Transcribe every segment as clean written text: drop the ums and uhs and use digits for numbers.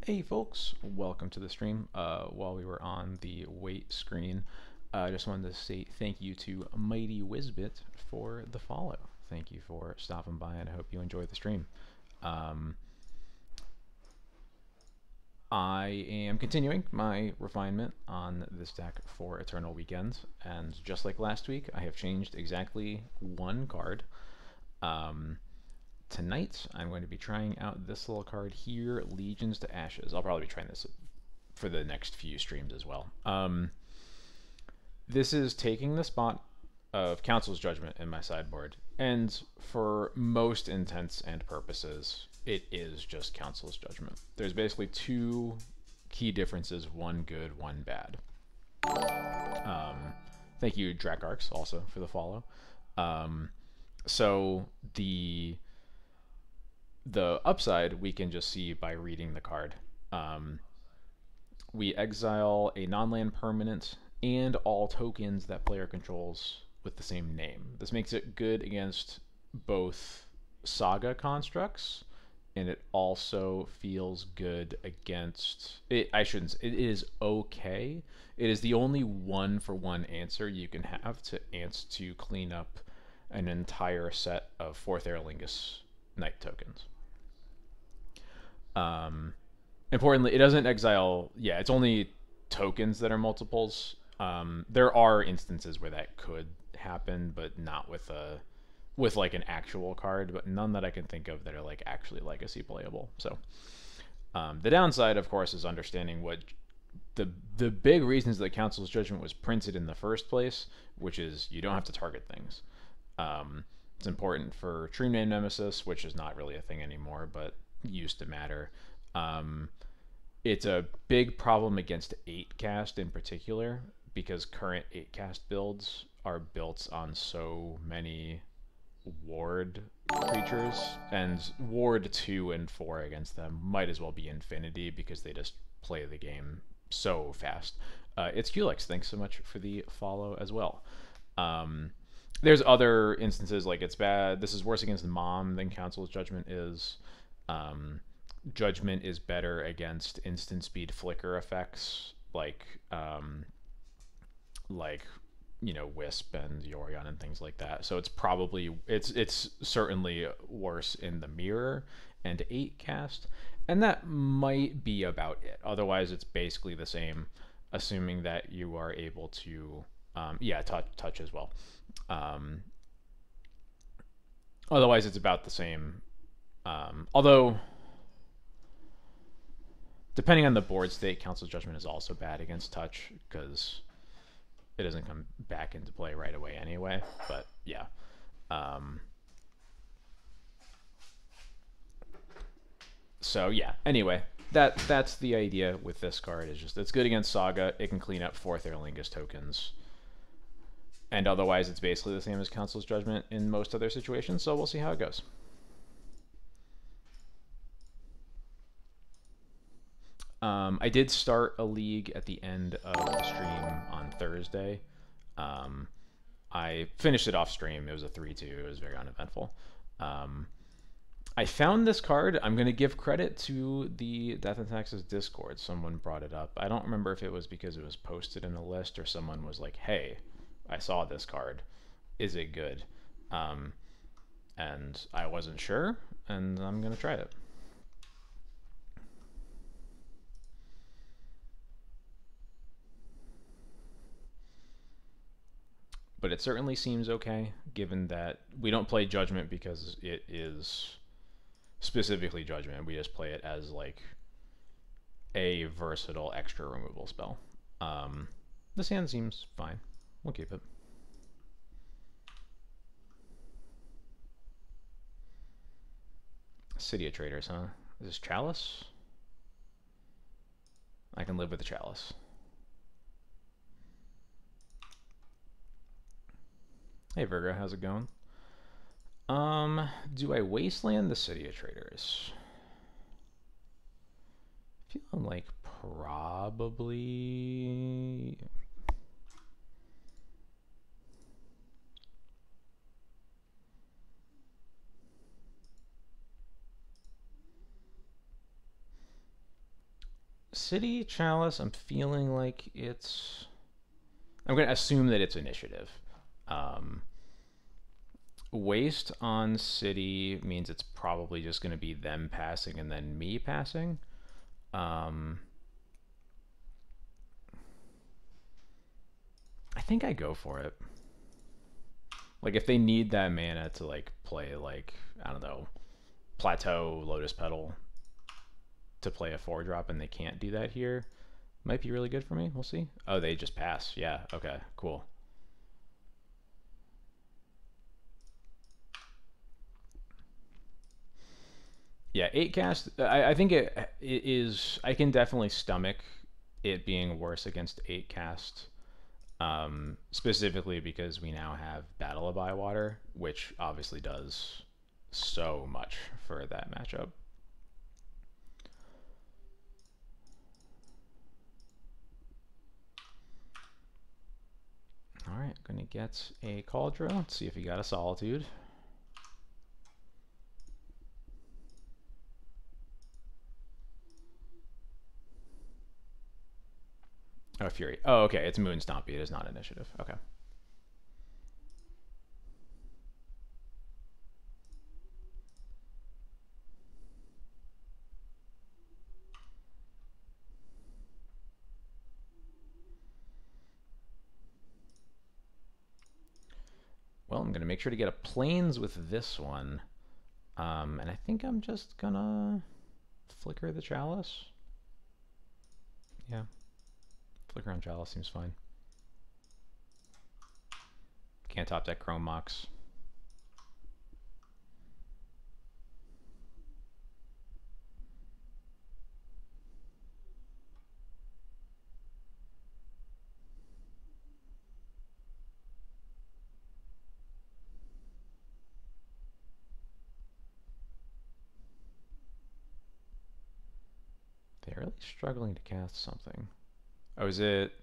Hey folks, welcome to the stream. While we were on the wait screen, I just wanted to say thank you to Mighty Wizbit for the follow. Thank you for stopping by, and I hope you enjoy the stream. Um, I am continuing my refinement on this deck for Eternal Weekend, and just like last week, I have changed exactly one card. Um, Tonight, I'm going to be trying out this little card here, Legions to Ashes. I'll probably be trying this for the next few streams as well. This is taking the spot of Council's Judgment in my sideboard, and for most intents and purposes, it is just Council's Judgment. There's basically two key differences, one good, one bad. Thank you, Dracarx, also for the follow. So the upside we can just see by reading the card. We exile a non-land permanent and all tokens that player controls with the same name. This makes it good against both Saga constructs, and it also feels good against it. I shouldn't. It is okay. It is the only one-for-one answer you can have to clean up an entire set of Fourth Aer Lingus Knight tokens. Importantly, it doesn't exile. Yeah, it's only tokens that are multiples. There are instances where that could happen, but not with like an actual card, but none that I can think of that are like actually legacy playable. So the downside, of course, is understanding what the big reasons that Council's Judgment was printed in the first place, which is you don't have to target things. It's important for True Name Nemesis, which is not really a thing anymore, but used to matter. It's a big problem against 8 cast in particular, because current 8 cast builds are built on so many ward creatures, and ward 2 and 4 against them might as well be infinity because they just play the game so fast. It's Culex, thanks so much for the follow as well. There's other instances like it's bad. This is worse against Mom than Council's Judgment is. Judgment is better against instant speed flicker effects like Wisp and Yorion and things like that. So it's certainly worse in the mirror and 8 cast, and that might be about it. Otherwise, it's basically the same, assuming that you are able to touch as well. Otherwise, it's about the same. Although, depending on the board state, Council Judgment is also bad against touch because it doesn't come back into play right away anyway. But yeah. So yeah. Anyway, that's the idea with this card. Is just it's good against Saga. It can clean up Fourth Aer Lingus tokens. And otherwise, it's basically the same as Council's Judgment in most other situations. So we'll see how it goes. I did start a league at the end of the stream on Thursday. I finished it off stream. It was a 3-2. It was very uneventful. I found this card. I'm going to give credit to the Death and Taxes Discord. Someone brought it up. I don't remember if it was because it was posted in a list or someone was like, hey, I saw this card. Is it good? And I wasn't sure, and I'm going to try it. But it certainly seems okay, given that we don't play Judgment because it is specifically Judgment. We just play it as like a versatile extra removal spell. This hand seems fine. We'll keep it. City of Traders, huh? Is this Chalice? I can live with the Chalice. Hey Virgo, how's it going? Do I wasteland the City of Traders? Feeling like probably. City Chalice, I'm feeling like it's... I'm going to assume that it's initiative. Um, Waste on City means it's probably just going to be them passing and then me passing. I think I go for it. Like, if they need that mana to, like, play, like, I don't know, Plateau, Lotus Petal to play a 4-drop and they can't do that here, might be really good for me. We'll see. Oh, they just pass. Yeah, okay, cool. Yeah, 8 cast, I think it is, I can definitely stomach it being worse against 8 cast. Specifically because we now have Battle of Bywater, which obviously does so much for that matchup. Alright, gonna get a Cauldron. Let's see if he got a Solitude. Oh, Fury. Oh, okay, it's Moon Stompy. It is not initiative. Okay. Well, I'm going to make sure to get a Plains with this one. And I think I'm just going to flicker the Chalice. Yeah. Flicker on Chalice seems fine. Can't top deck Chrome Mox. They're really struggling to cast something. Oh, is it...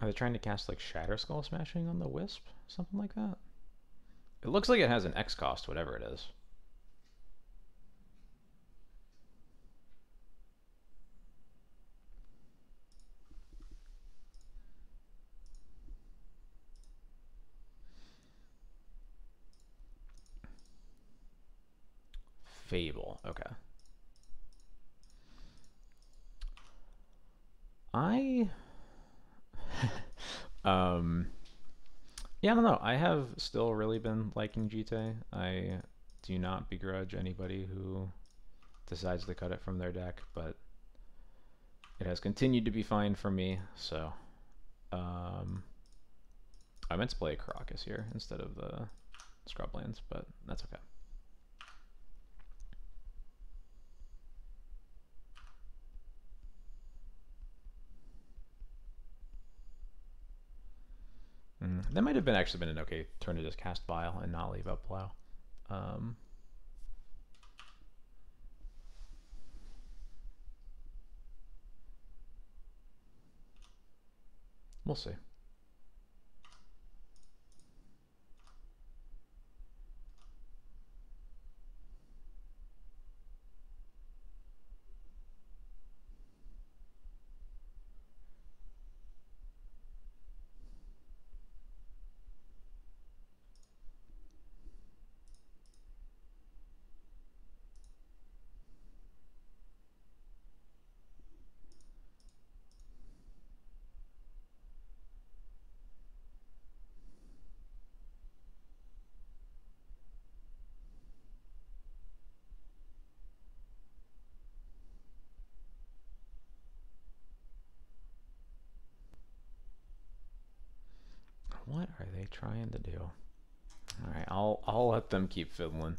Are they trying to cast like Shatter Skull Smashing on the Wisp? Something like that? It looks like it has an X cost, whatever it is. Fable, okay. I... Yeah, I don't know. I have still really been liking Jite. I do not begrudge anybody who decides to cut it from their deck, but it has continued to be fine for me, so... I meant to play Karakas here instead of the Scrublands, but that's okay. That might have been actually been an okay turn to just cast Vile and not leave up Plow. We'll see. What are they trying to do? All right, I'll let them keep fiddling.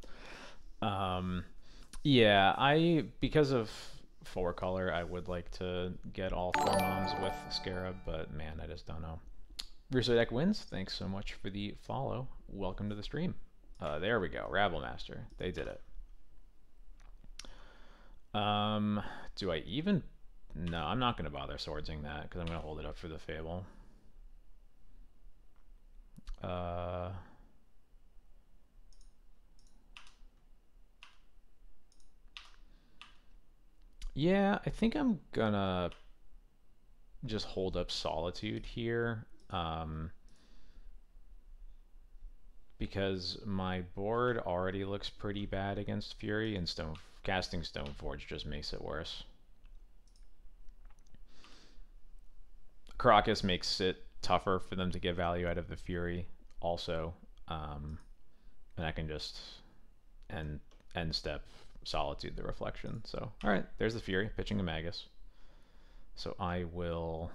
Yeah, because of 4-color, I would like to get all 4 moms with Scarab, but man, I just don't know. Russo Deck wins. Thanks so much for the follow. Welcome to the stream. There we go. Rabblemaster. They did it. Do I even... No, I'm not going to bother swordsing that because I'm going to hold it up for the Fable. Yeah, I think I'm gonna just hold up Solitude here. Because my board already looks pretty bad against Fury, and casting Stoneforge just makes it worse. Karakas makes it tougher for them to get value out of the Fury also. And I can just end step Solitude the Reflection. So, alright, there's the Fury, pitching a Magus. So I will...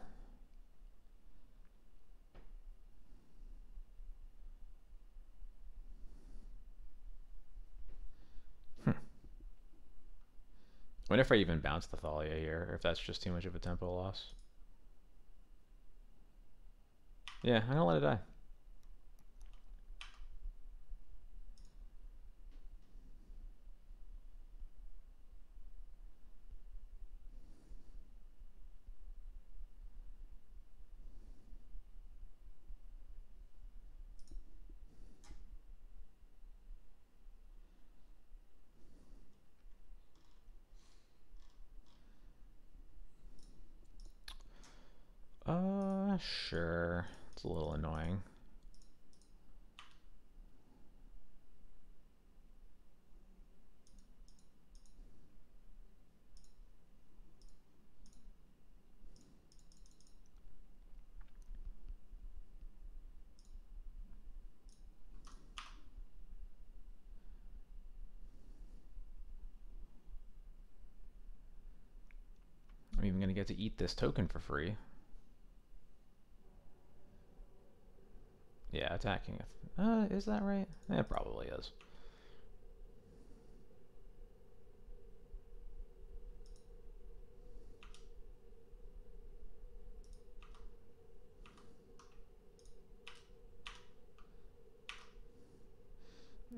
I wonder if I even bounce the Thalia here, or if that's just too much of a tempo loss. Yeah, I'm gonna let it die. Sure. It's a little annoying. I'm even gonna get to eat this token for free. Yeah, attacking. Is that right? It probably is.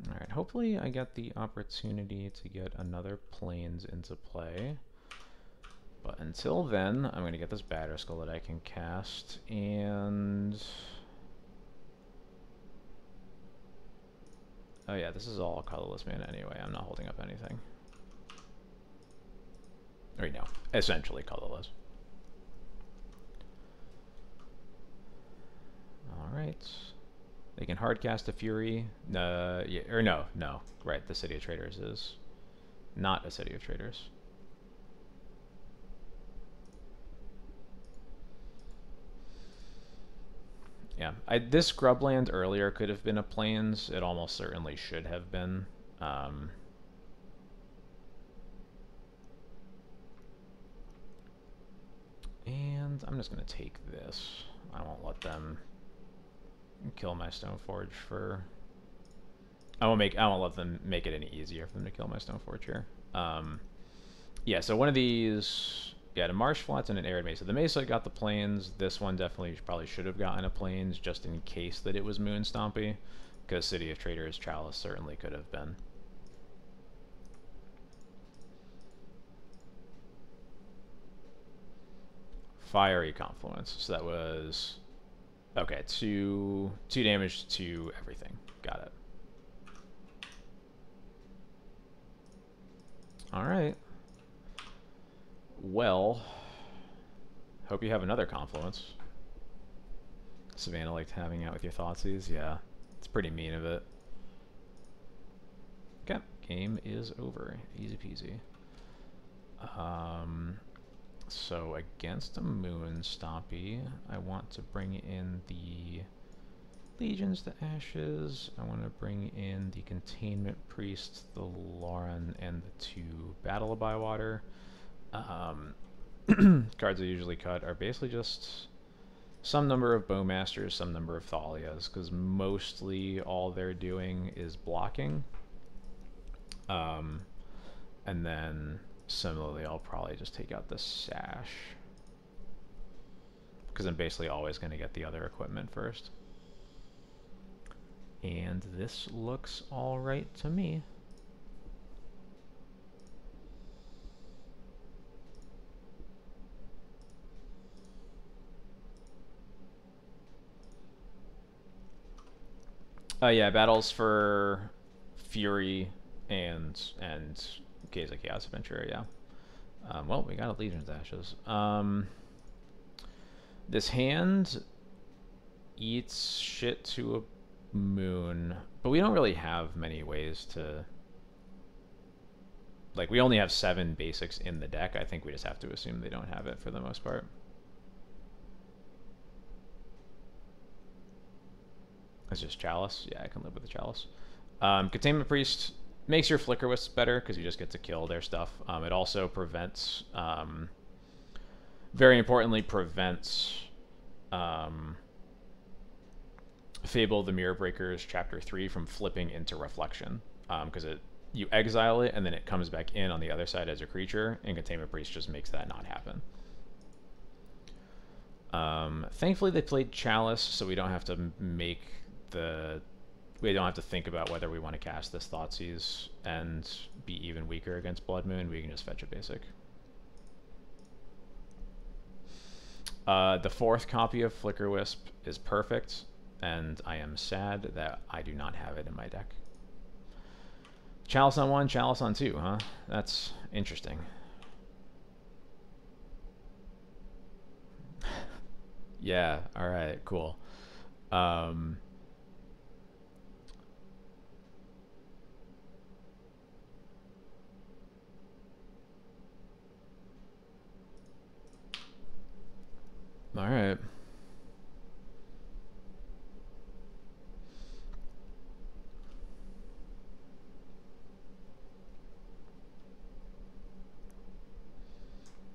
Alright, hopefully I get the opportunity to get another Plains into play. But until then, I'm going to get this Batterskull that I can cast, and... Oh yeah, this is all colorless mana anyway, I'm not holding up anything. Or no, essentially colorless. Alright. They can hardcast a Fury. Yeah, or no. Right, the City of Traders is not a City of Traders. Yeah, this Scrubland earlier could have been a Plains. It almost certainly should have been. And I'm just going to take this. I won't let them kill my Stoneforge for... I won't let them make it any easier for them to kill my Stoneforge here. Yeah, so one of these... Yeah, a Marsh Flats and an Arid Mesa. The Mesa got the Plains. This one definitely probably should have gotten a Plains just in case that it was Moon Stompy, because City of Traders Chalice certainly could have been. Fiery Confluence. So that was... Okay, two damage to everything. Got it. Alright. Well, hope you have another Confluence. Savannah liked having out with your Thoughtseize. Yeah, it's pretty mean of it. Okay, game is over. Easy peasy. So against a Moon Stompy, I want to bring in the Legions to Ashes. I want to bring in the Containment Priest, the Lauren, and the 2 Battle of Bywater. Cards I usually cut are basically just some number of Bowmasters, some number of Thalias, because mostly all they're doing is blocking. And then similarly, I'll probably just take out the Sash, because I'm basically always going to get the other equipment first. And this looks alright to me. Yeah, battles for Fury and Gaze of Chaos Adventure, yeah. Well, we got a Legion's Ashes. This hand eats shit to a moon, but we don't really have many ways to... Like, we only have 7 basics in the deck. I think we just have to assume they don't have it for the most part. It's just Chalice. Yeah, I can live with the Chalice. Containment Priest makes your Flicker Wisps better because you just get to kill their stuff. It also prevents... very importantly, prevents... Fable of the Mirror Breakers Chapter 3 from flipping into Reflection. Because you exile it, and then it comes back in on the other side as a creature, and Containment Priest just makes that not happen. Thankfully, they played Chalice, so we don't have to make the... We don't have to think about whether we want to cast this Thoughtseize and be even weaker against Blood Moon. We can just fetch a basic. The 4th copy of Flicker Wisp is perfect, and I am sad that I do not have it in my deck. Chalice on 1, Chalice on 2, huh? That's interesting. Yeah, alright, cool. Alright.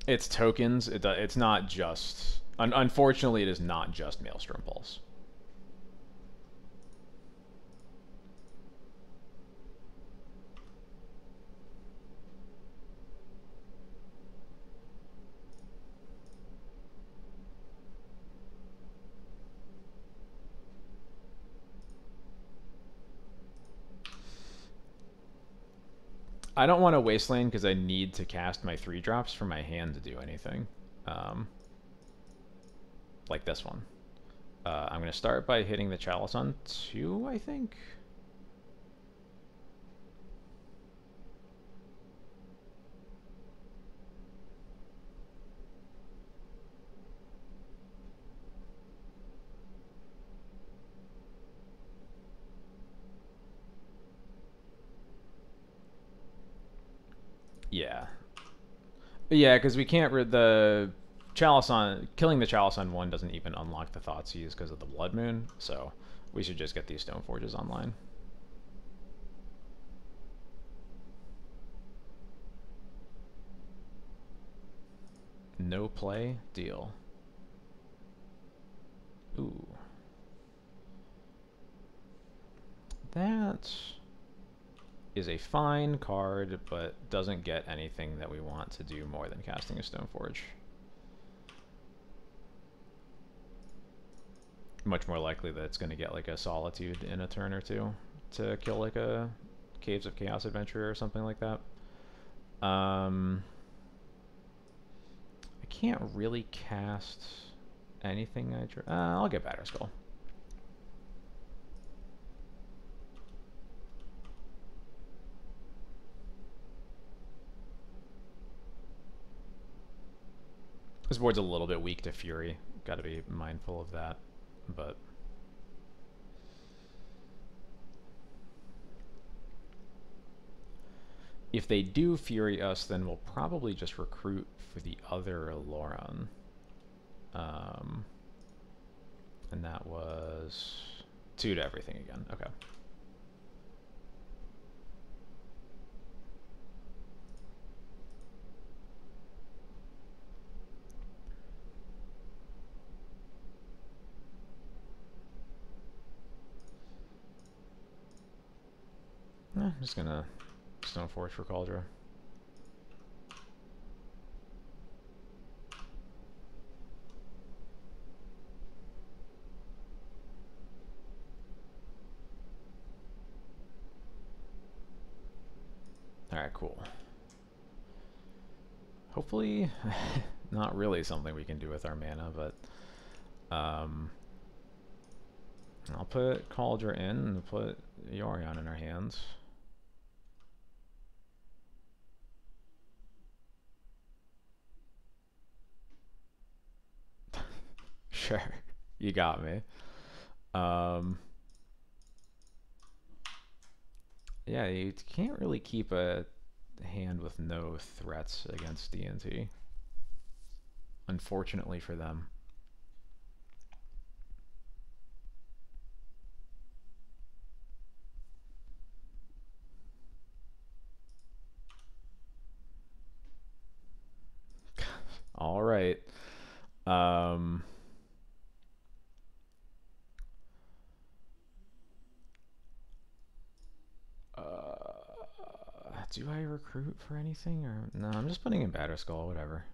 It's tokens. It's not just... Unfortunately, it is not just Maelstrom Pulse. I don't want to Wasteland because I need to cast my 3-drops for my hand to do anything. Like this one. I'm going to start by hitting the Chalice on 2, I think. Yeah. Yeah, because we can't... the Chalice on... Killing the Chalice on 1 doesn't even unlock the Thoughtseize because of the Blood Moon, so we should just get these Stoneforges online. No play? Deal. Ooh. That is a fine card, but doesn't get anything that we want to do more than casting a Stoneforge. Much more likely that it's going to get like a Solitude in a turn or two to kill like a Caves of Chaos Adventure or something like that. I can't really cast anything. I'll get Batterskull. This board's a little bit weak to Fury. Got to be mindful of that, but if they do Fury us, then we'll probably just recruit for the other Loran. And that was 2 to everything again. Okay. I'm just gonna Stoneforge for Kaldra. Alright, cool. Hopefully, not really something we can do with our mana, but I'll put Kaldra in and put Yorion in our hands. Sure. You got me. Um, yeah, you can't really keep a hand with no threats against DNT. Unfortunately for them. All right. Um, do I recruit for anything or no? I'm just putting in Batterskull, whatever.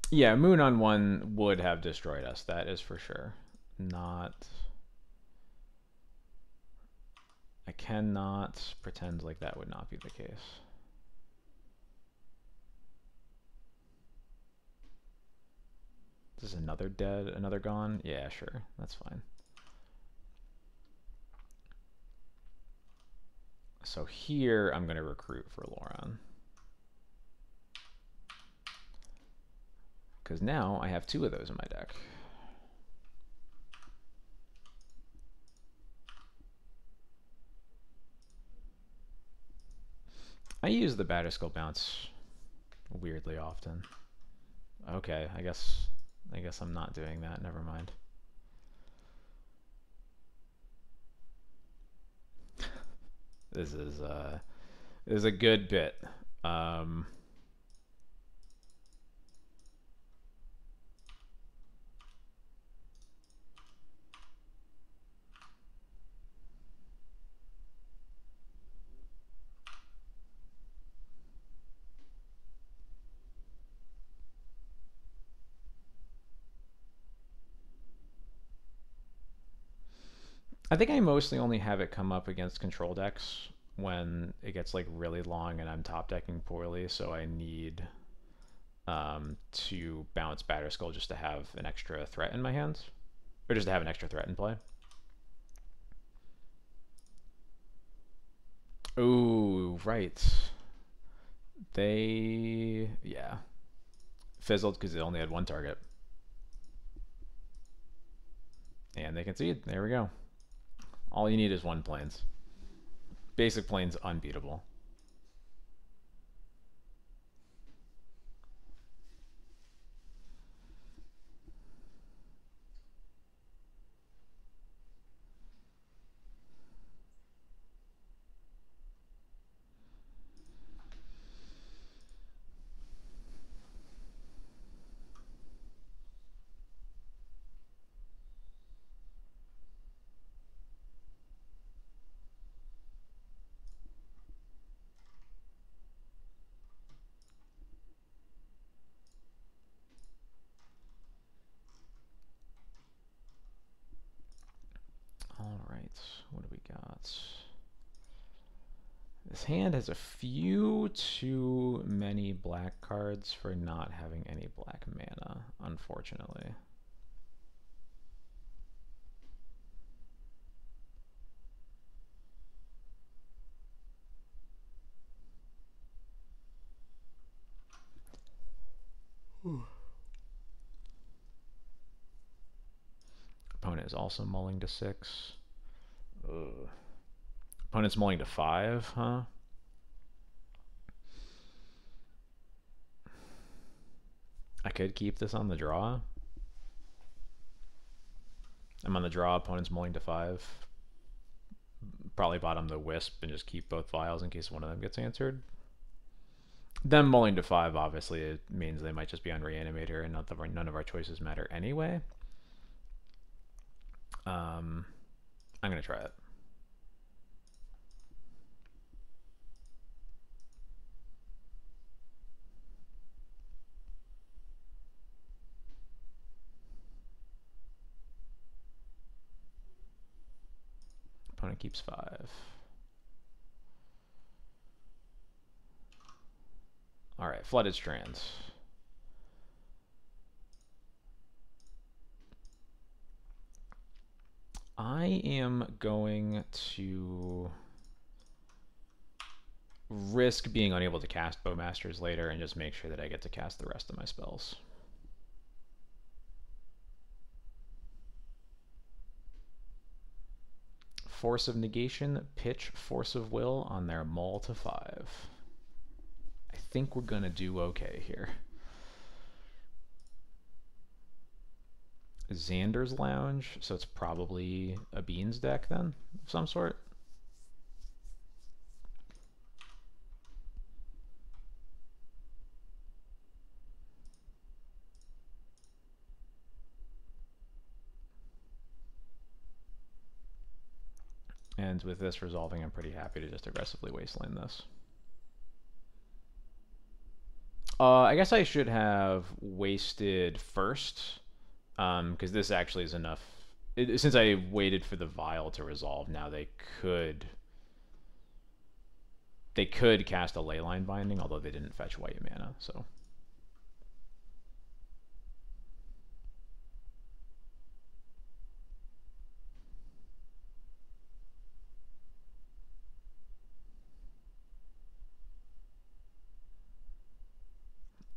Yeah, Moon on one would have destroyed us. That is for sure. Not. I cannot pretend like that would not be the case. This is another dead, another gone? Yeah, sure. That's fine. So here, I'm going to recruit for Loran. Because now I have two of those in my deck. I use the Batterskull bounce weirdly often. Okay, I guess I'm not doing that. Never mind. This is a good bit. I think I mostly only have it come up against control decks when it gets like really long and I'm top decking poorly, so I need to bounce Batterskull just to have an extra threat in my hands, or just to have an extra threat in play. Ooh, right. They, yeah, fizzled because it only had one target. And they concede. There we go. All you need is one plains. Basic plains unbeatable. All right, what do we got? This hand has a few too many black cards for not having any black mana, unfortunately. Opponent is also mulling to 6. Ugh. Opponent's mulling to 5, huh? I could keep this on the draw. I'm on the draw, opponent's mulling to 5. Probably bottom the Wisp and just keep both vials in case one of them gets answered. Them mulling to 5, obviously, it means they might just be on Reanimator and none of our choices matter anyway. I'm going to try it. keeps 5. All right, Flooded Strands. I am going to risk being unable to cast Bowmasters later and just make sure that I get to cast the rest of my spells. Force of Negation, pitch Force of Will on their Maul to 5. I think we're going to do okay here. Xander's Lounge, so it's probably a Beans deck then, of some sort. And with this resolving, I'm pretty happy to just aggressively wasteland this. I guess I should have wasted first, because this actually is enough. Since I waited for the Vial to resolve, now they could cast a Leyline Binding, although they didn't fetch white mana, so.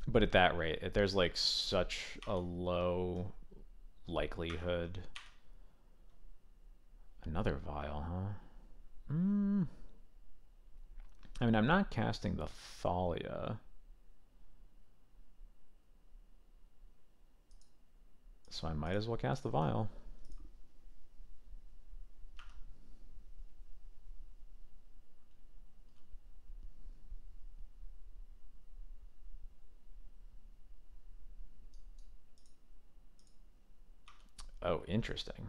But at that rate, there's like such a low likelihood. Another Vial, huh? I mean, I'm not casting the Thalia. So I might as well cast the Vial. Oh, interesting.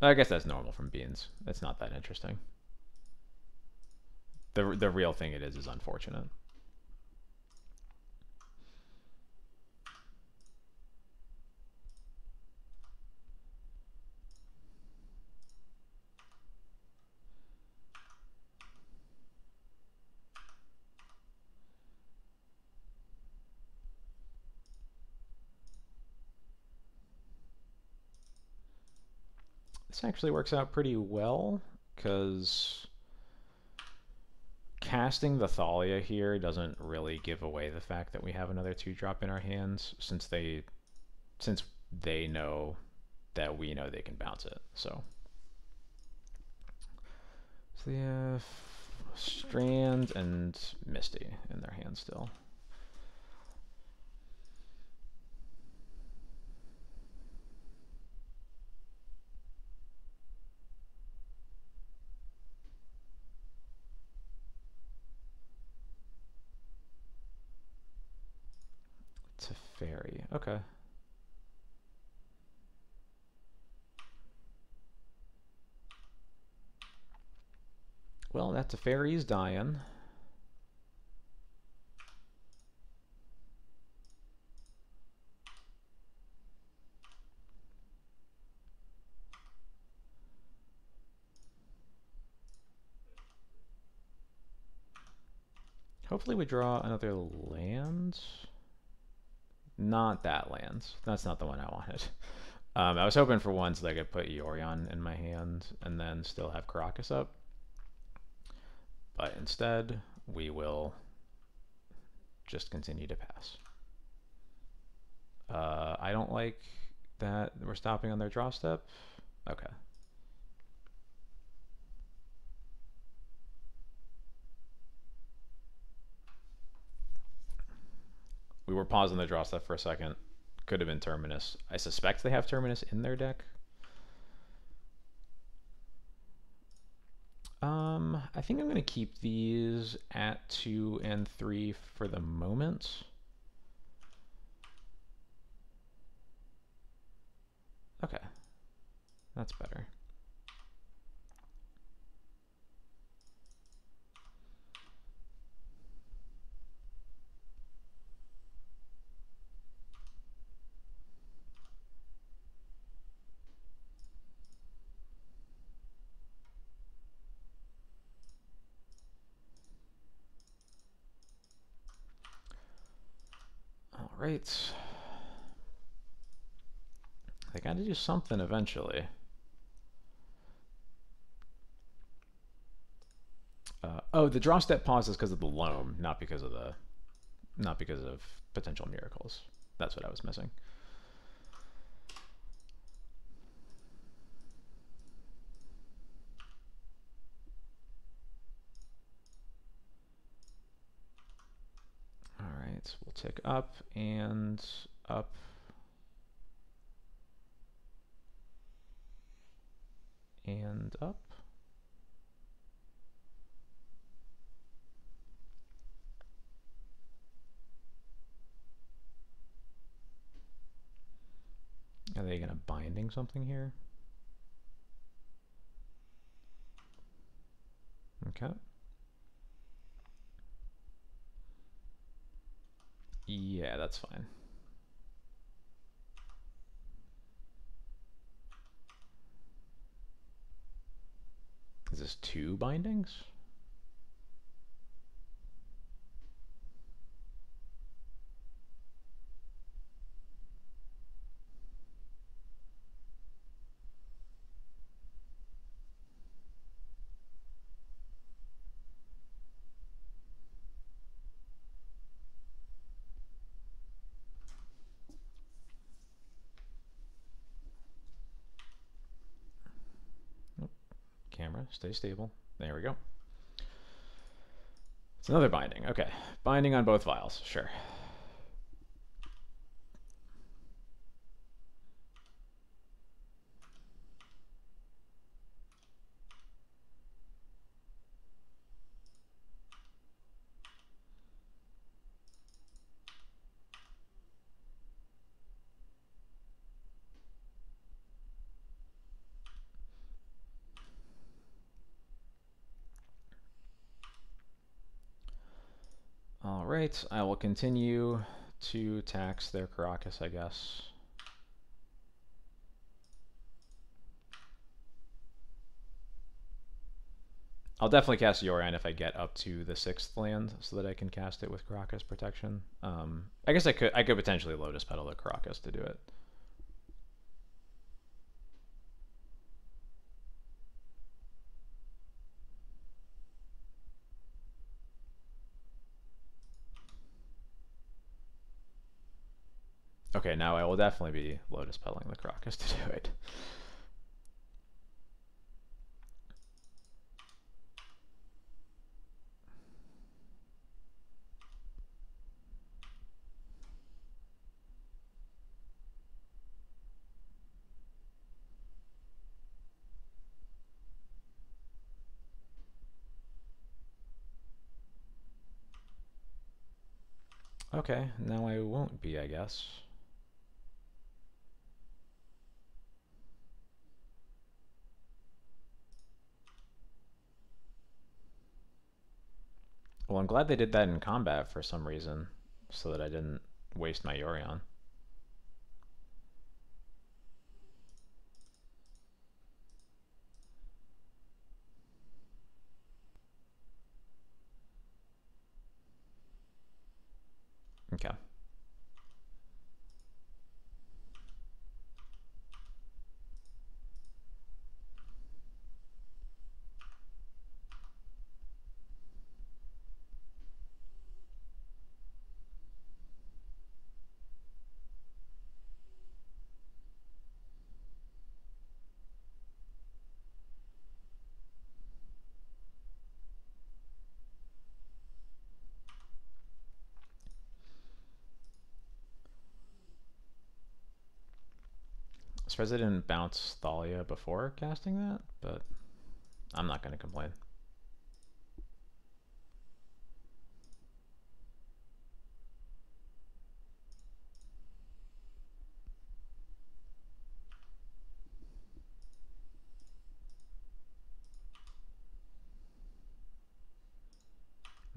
I guess that's normal from Beans. It's not that interesting. The real thing it is unfortunate. This actually works out pretty well, because casting the Thalia here doesn't really give away the fact that we have another 2-drop in our hands, since they know that we know they can bounce it. So they have Strand and Misty in their hand still. Teferi, okay. Well, that Teferi's dying. Hopefully we draw another land. Not that land. That's not the one I wanted. I was hoping for one so that I could put Yorion in my hand and then still have Karakas up. But instead, we will just continue to pass. I don't like that we're stopping on their draw step. Okay. We were pausing the draw step for a second. Could have been Terminus. I suspect they have Terminus in their deck. I think I'm going to keep these at 2 and 3 for the moment. Okay. That's better. right. They got to do something eventually. Oh, the draw step pause is because of the loam, not because of potential miracles. That's what I was missing. All right, we'll tick up and up. And up. Are they going to binding something here? Okay. Yeah, that's fine. Is this 2 bindings? Camera, stay stable. There we go. It's another binding. Okay. Binding on both vials. Sure. All right. I will continue to tax their Caracas, I guess. I'll definitely cast Yorion if I get up to the 6th land so that I can cast it with Caracas protection. I guess I could potentially Lotus Petal the Caracas to do it. Okay, now I will definitely be Lotus Petaling the Caracas to do it. Okay, now I won't be, I guess. Well, I'm glad they did that in combat for some reason, so that I didn't waste my Yorion. Okay. Surprised I didn't bounce Thalia before casting that, but I'm not going to complain.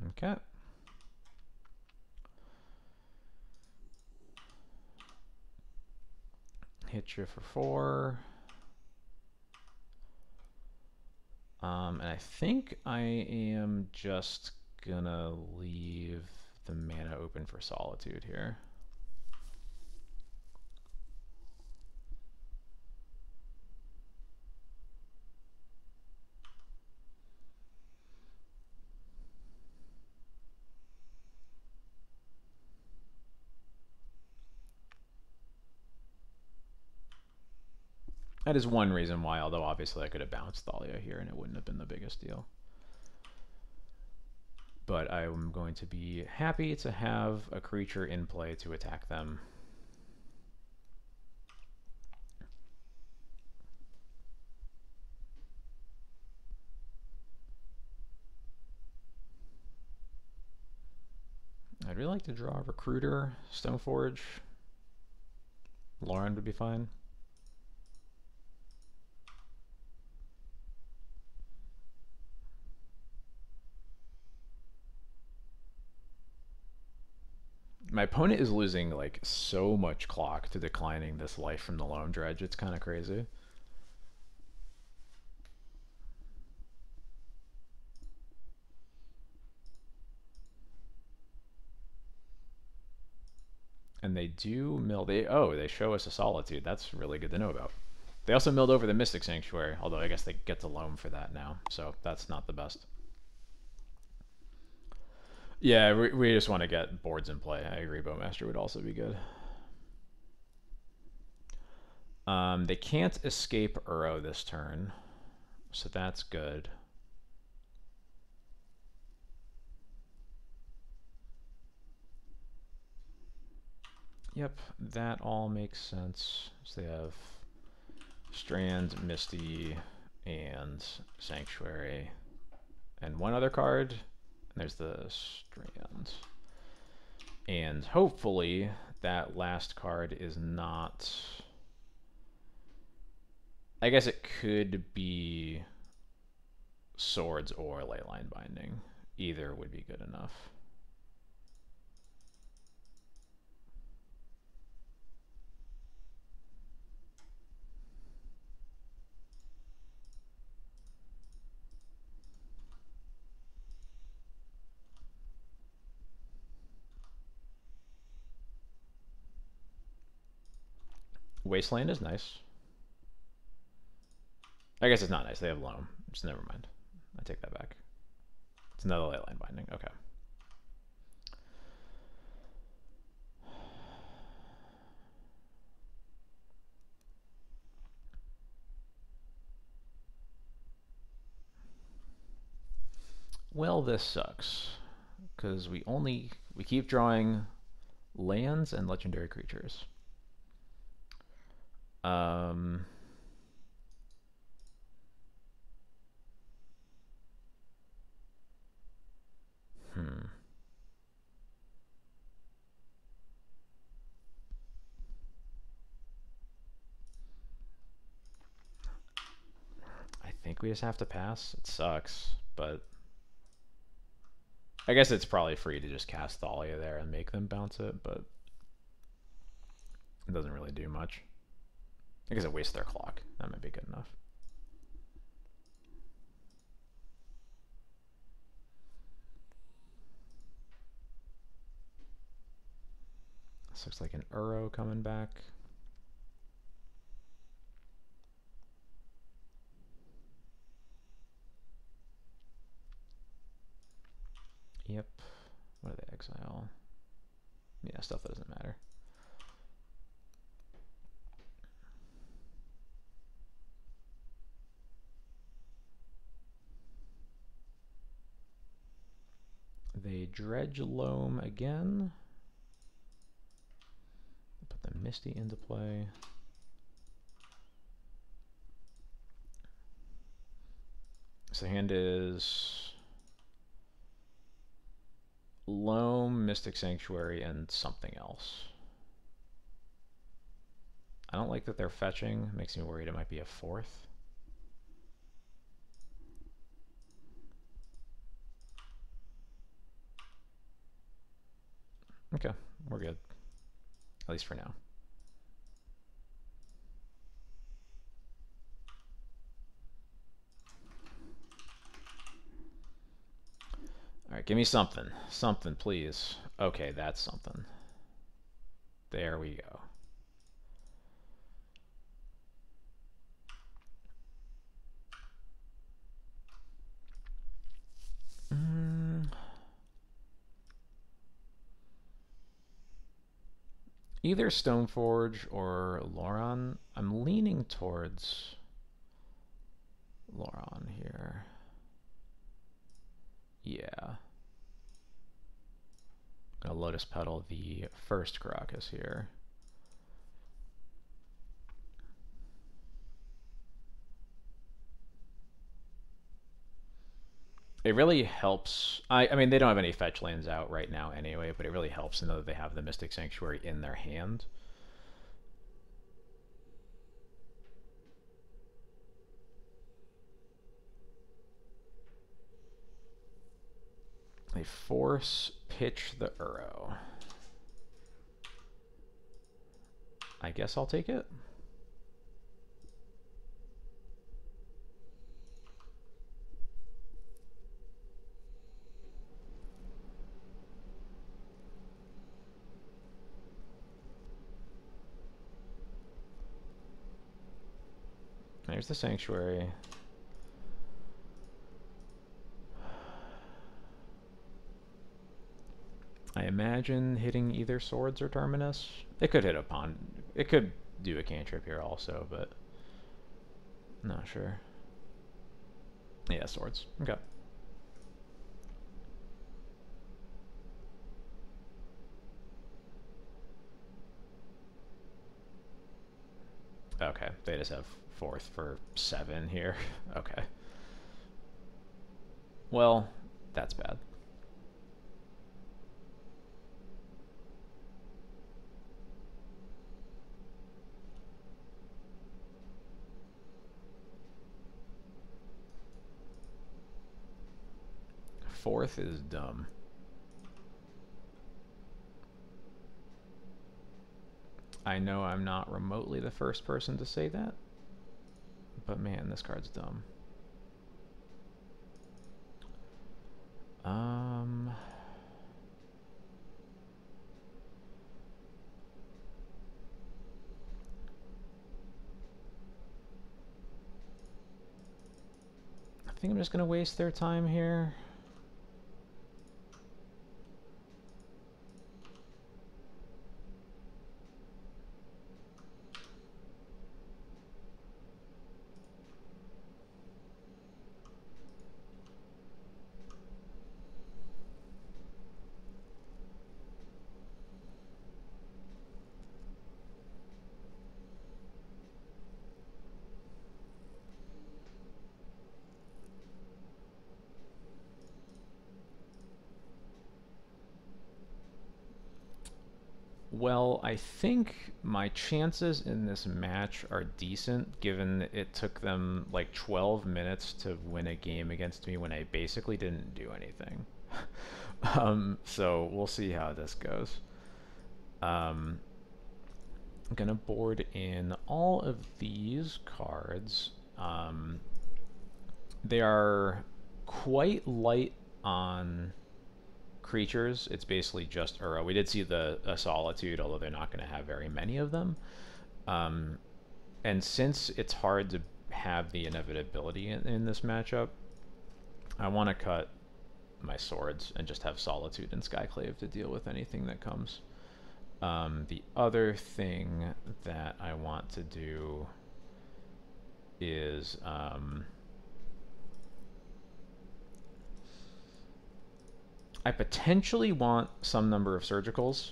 Okay. Hit you for 4. And I think I am just gonna leave the mana open for Solitude here. That is one reason why, although obviously I could have bounced Thalia here and it wouldn't have been the biggest deal. But I'm going to be happy to have a creature in play to attack them. I'd really like to draw a Recruiter, Stoneforge. Lauren would be fine. My opponent is losing like so much clock to declining this life from the Loam Dredge. It's kind of crazy. And they do mill. They show us a Solitude. That's really good to know about. They also milled over the Mystic Sanctuary, although I guess they get to Loam for that now, so that's not the best. Yeah, we just want to get boards in play. I agree, Bowmaster would also be good. They can't escape Uro this turn, so that's good. Yep, that all makes sense. So they have Strand, Misty, and Sanctuary. And one other card. And there's the Strand. And hopefully that last card is not... I guess it could be Swords or Leyline Binding. Either would be good enough. Wasteland is nice. I guess it's not nice. They have Loam. Just never mind. I take that back. It's another Leyline Binding. Okay. Well, this sucks. Because we keep drawing lands and legendary creatures. I think we just have to pass. It sucks, but I guess it's probably free to just cast Thalia there and make them bounce it, but it doesn't really do much. I guess it wastes their clock. That might be good enough. This looks like an Uro coming back. Yep. What do they exile? Yeah, stuff that doesn't matter. They dredge Loam again. Put the Misty into play. So the hand is Loam, Mystic Sanctuary, and something else. I don't like that they're fetching. Makes me worried it might be a fourth. Okay, we're good. At least for now. Alright, give me something. Something, please. Okay, that's something. There we go. Either Stoneforge or Loran. I'm leaning towards Loran here. Yeah. Gonna Lotus Petal the first Karakas here. It really helps. I mean, they don't have any fetch lands out right now anyway, but it really helps to know that they have the Mystic Sanctuary in their hand. They force pitch the Uro. I guess I'll take it. There's the Sanctuary. I imagine hitting either Swords or Terminus. It could hit a Pond. It could do a cantrip here also, but not sure. Yeah, Swords. Okay. Okay, they just have 4th for 7 here. Okay. Well, that's bad. Fourth is dumb. I know I'm not remotely the first person to say that, but man, this card's dumb. I think I'm just gonna waste their time here. Well, I think my chances in this match are decent, given it took them like 12 minutes to win a game against me when I basically didn't do anything. So we'll see how this goes. I'm gonna board in all of these cards. They are quite light on creatures. It's basically just Uro. We did see the Solitude, although they're not going to have very many of them. And since it's hard to have the inevitability in this matchup, I want to cut my Swords and just have Solitude and Skyclave to deal with anything that comes. The other thing that I want to do is I potentially want some number of Surgicals,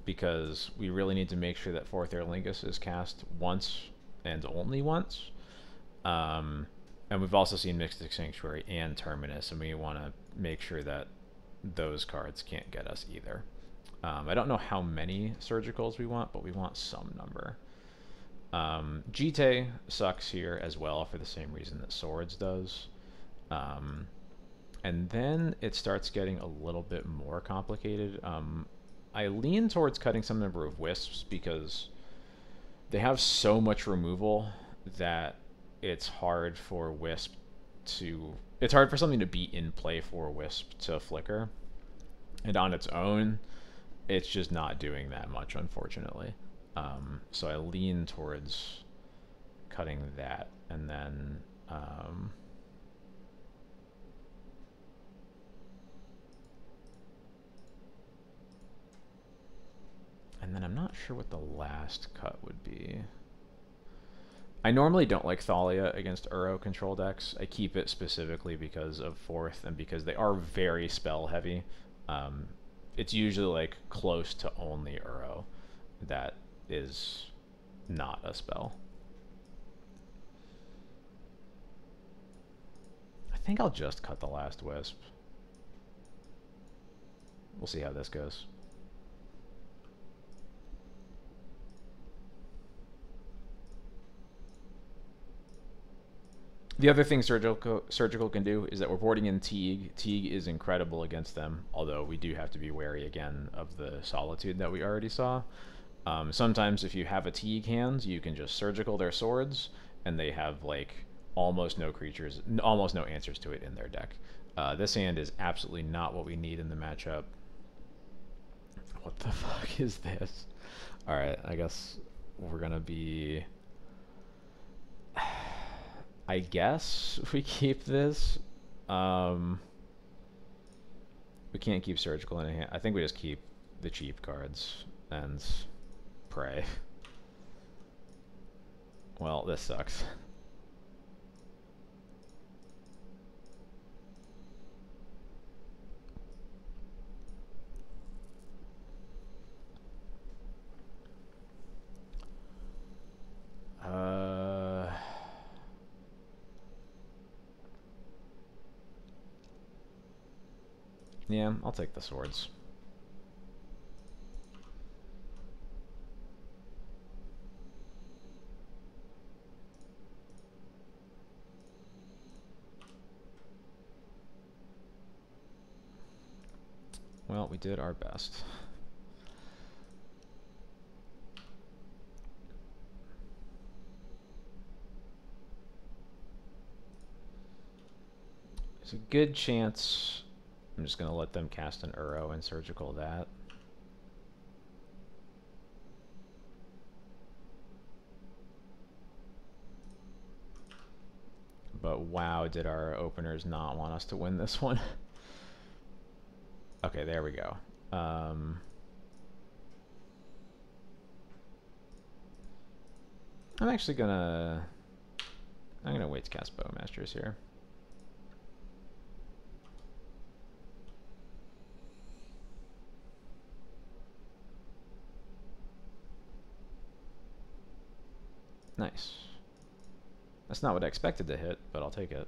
because we really need to make sure that Fourth Aerlingus is cast once and only once. And we've also seen Mystic Sanctuary and Terminus, and we want to make sure that those cards can't get us either. I don't know how many Surgicals we want, but we want some number. Jitte sucks here as well for the same reason that Swords does. And then it starts getting a little bit more complicated. I lean towards cutting some number of Wisps because they have so much removal that it's hard for Wisp to... It's hard for something to be in play for Wisp to flicker. And on its own, it's just not doing that much, unfortunately. So I lean towards cutting that, and then... And then I'm not sure what the last cut would be. I normally don't like Thalia against Uro control decks. I keep it specifically because of fourth and because they are very spell heavy. It's usually like close to only Uro that is not a spell. I think I'll just cut the last Wisp. We'll see how this goes. The other thing Surgical can do is that we're boarding in Teague. Teague is incredible against them, although we do have to be wary again of the Solitude that we already saw. Sometimes if you have a Teague hand, you can just Surgical their swords, and they have like almost no creatures, almost no answers to it in their deck. This hand is absolutely not what we need in the matchup. What the fuck is this? Alright, I guess we're gonna be... I guess we keep this. We can't keep Surgical in a hand. I think we just keep the cheap cards and pray. Well, this sucks. Yeah, I'll take the swords. Well, we did our best. There's a good chance I'm just going to let them cast an Uro and Surgical that. But wow, did our openers not want us to win this one. Okay, there we go. I'm actually gonna... I'm gonna wait to cast Bowmasters here. Nice. That's not what I expected to hit, but I'll take it.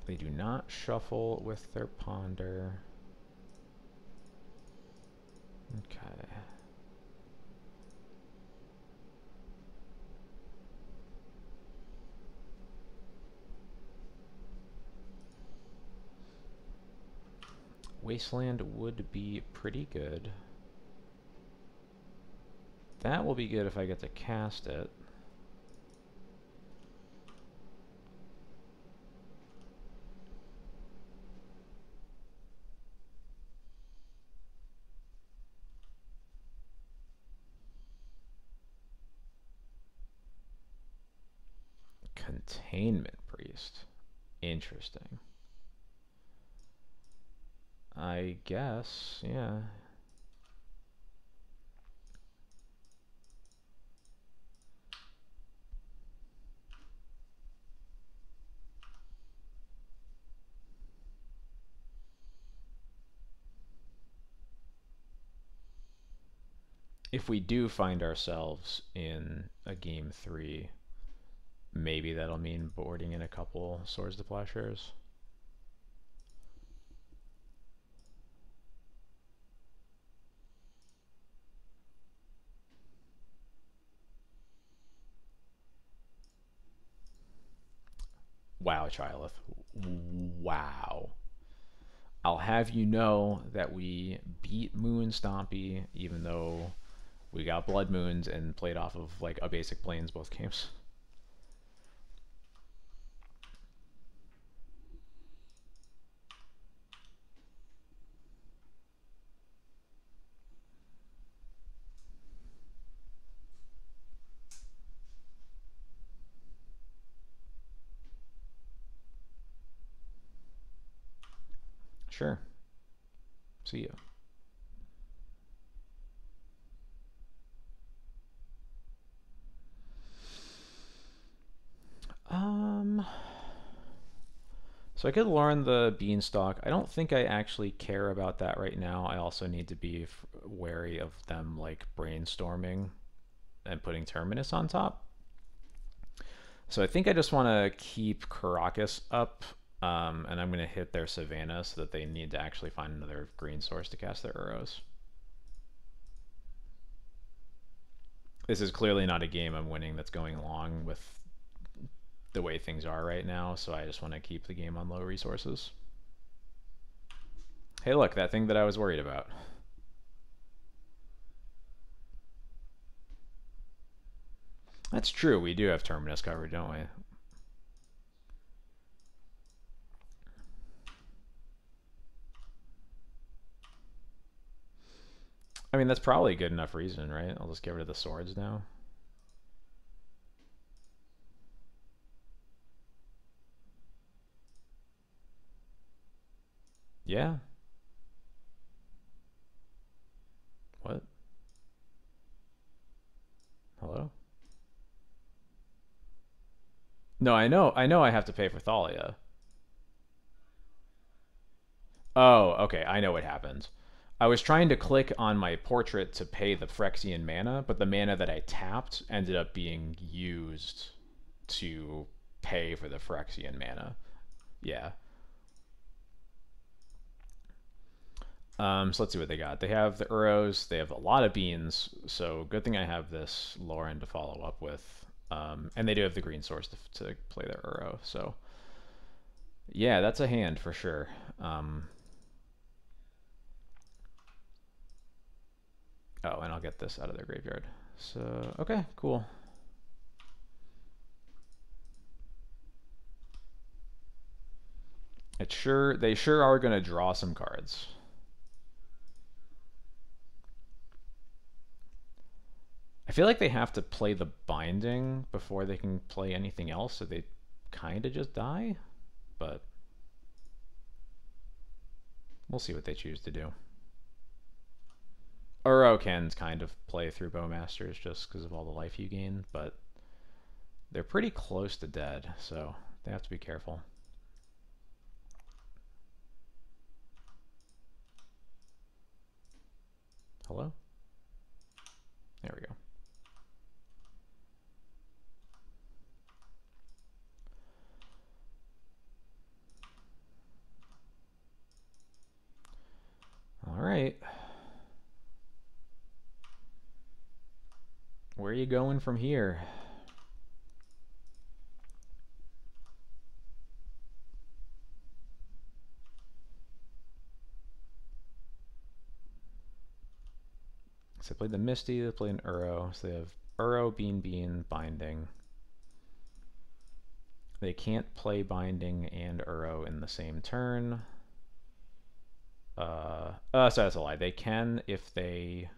They do not shuffle with their Ponder. Okay. Wasteland would be pretty good. That will be good if I get to cast it. Containment Priest. Interesting. I guess, yeah. If we do find ourselves in a game 3, maybe that'll mean boarding in a couple Swords to Plowshares. Wow, Chylith. Wow. I'll have you know that we beat Moon Stompy, even though We got Blood Moons and played off of like a basic Plains both games. Sure. See ya. So I could learn the Beanstalk. I don't think I actually care about that right now. I also need to be wary of them like brainstorming and putting Terminus on top. So I think I just want to keep Caracas up, and I'm going to hit their Savannah so that they need to actually find another green source to cast their Uros. This is clearly not a game I'm winning that's going along with the way things are right now, so I just want to keep the game on low resources. Hey look, that thing that I was worried about. That's true, we do have Terminus covered, don't we? I mean, that's probably a good enough reason, right? I'll just get rid of the swords now. Yeah. What? Hello? No, I know I have to pay for Thalia. Oh, okay, I know what happened. I was trying to click on my portrait to pay the Phyrexian mana, but the mana that I tapped ended up being used to pay for the Phyrexian mana. Yeah. So let's see what they got. They have the Uros. They have a lot of beans. So good thing I have this Lauren to follow up with. And they do have the green source to play their Uro. So yeah, that's a hand for sure. Oh, and I'll get this out of their graveyard. So okay, cool. They sure are gonna draw some cards. I feel like they have to play the binding before they can play anything else, so they kind of just die. But we'll see what they choose to do. Uro can kind of play through Bowmasters just because of all the life you gain, but they're pretty close to dead, so they have to be careful. Hello? There we go. All right. Where are you going from here? So they played the Misty, they played an Uro. So they have Uro, Bean, Binding. They can't play Binding and Uro in the same turn. So that's a lie. They can if they...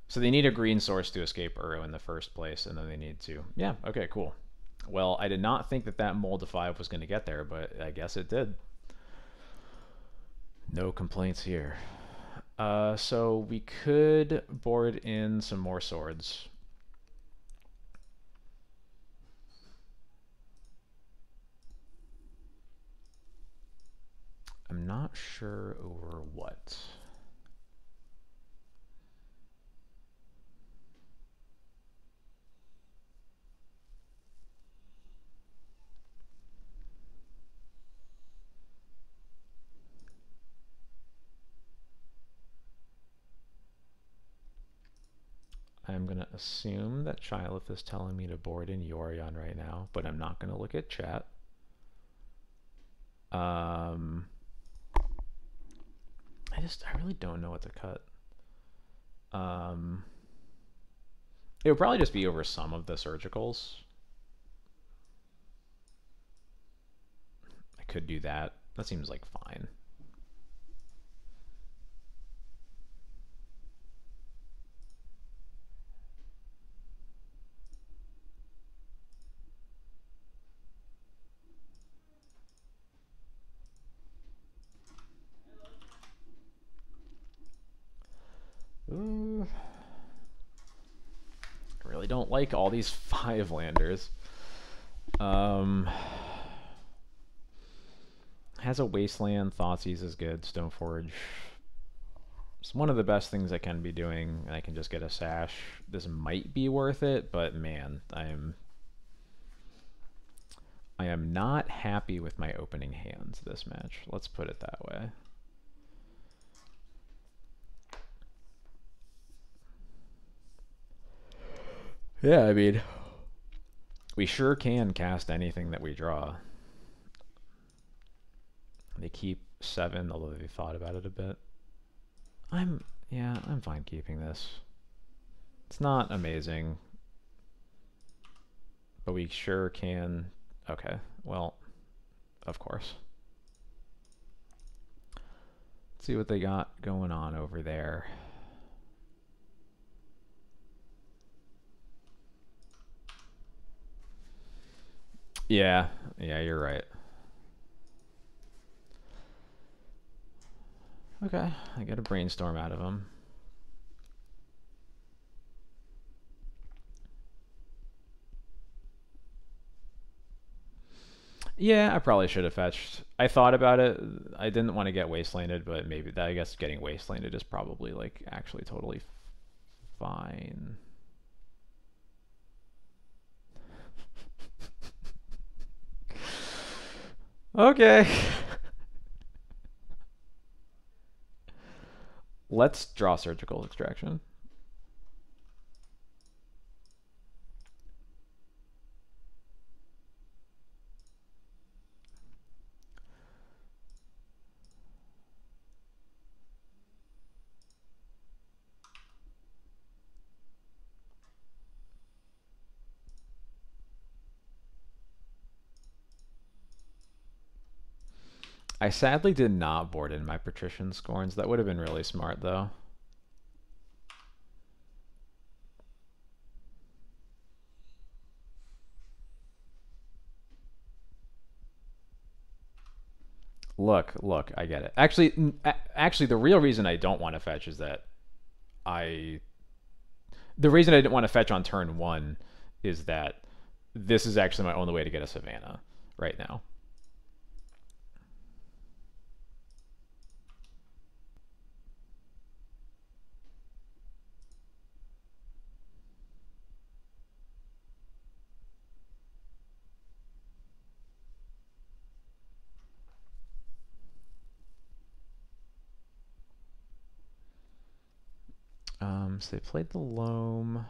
So they need a green source to escape Uro in the first place, and then they need to... Yeah, okay, cool. Well, I did not think that Mold of 5 was going to get there, but I guess it did. No complaints here. So we could board in some more swords. I'm not sure over what. I'm going to assume that Chylith is telling me to board in Yorion right now, but I'm not going to look at chat. I really don't know what to cut. It would probably just be over some of the surgicals. I could do that. That seems like fine. Ooh. I really don't like all these 5-landers. Has a Wasteland. Thoughtseize is good. Stoneforge. It's one of the best things I can be doing. I can just get a sash. This might be worth it, but man, I am not happy with my opening hands this match. Let's put it that way. Yeah, I mean, we sure can cast anything that we draw. They keep 7, although they thought about it a bit. I'm fine keeping this. It's not amazing, but we sure can. Okay, well, of course. Let's see what they got going on over there. Yeah, you're right. Okay, I get a brainstorm out of him. Yeah, I probably should have fetched. I thought about it. I didn't want to get wastelanded, but maybe that, I guess getting wastelanded is probably like actually totally fine. Okay. Let's draw surgical extraction. I sadly did not board in my patrician scorns. That would have been really smart, though. Look, I get it. Actually, the real reason I don't want to fetch is that the reason I didn't want to fetch on turn 1 is that this is actually my only way to get a Savannah right now. So they played the Loam.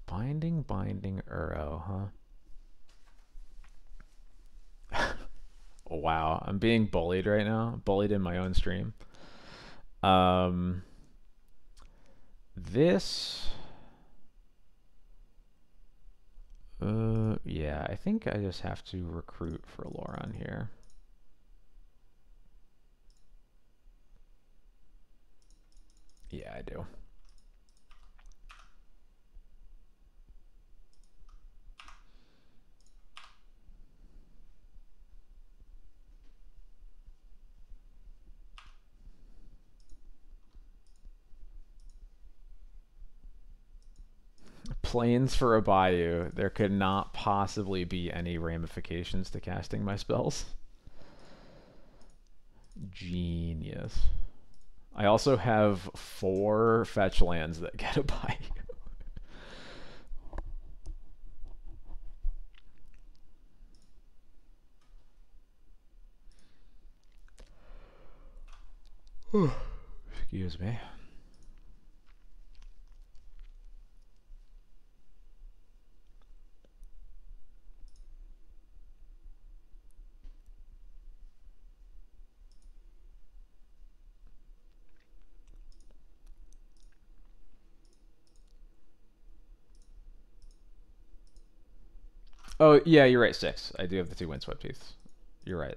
Binding Uro, huh? Wow, I'm being bullied right now. Bullied in my own stream. This... yeah, I think I just have to recruit for Loran here. Yeah, I do. Plains for a Bayou. There could not possibly be any ramifications to casting my spells. Genius. I also have 4 fetch lands that get a Bayou. Excuse me. Oh, yeah, you're right, 6. I do have the 2 Windswept Heaths. You're right.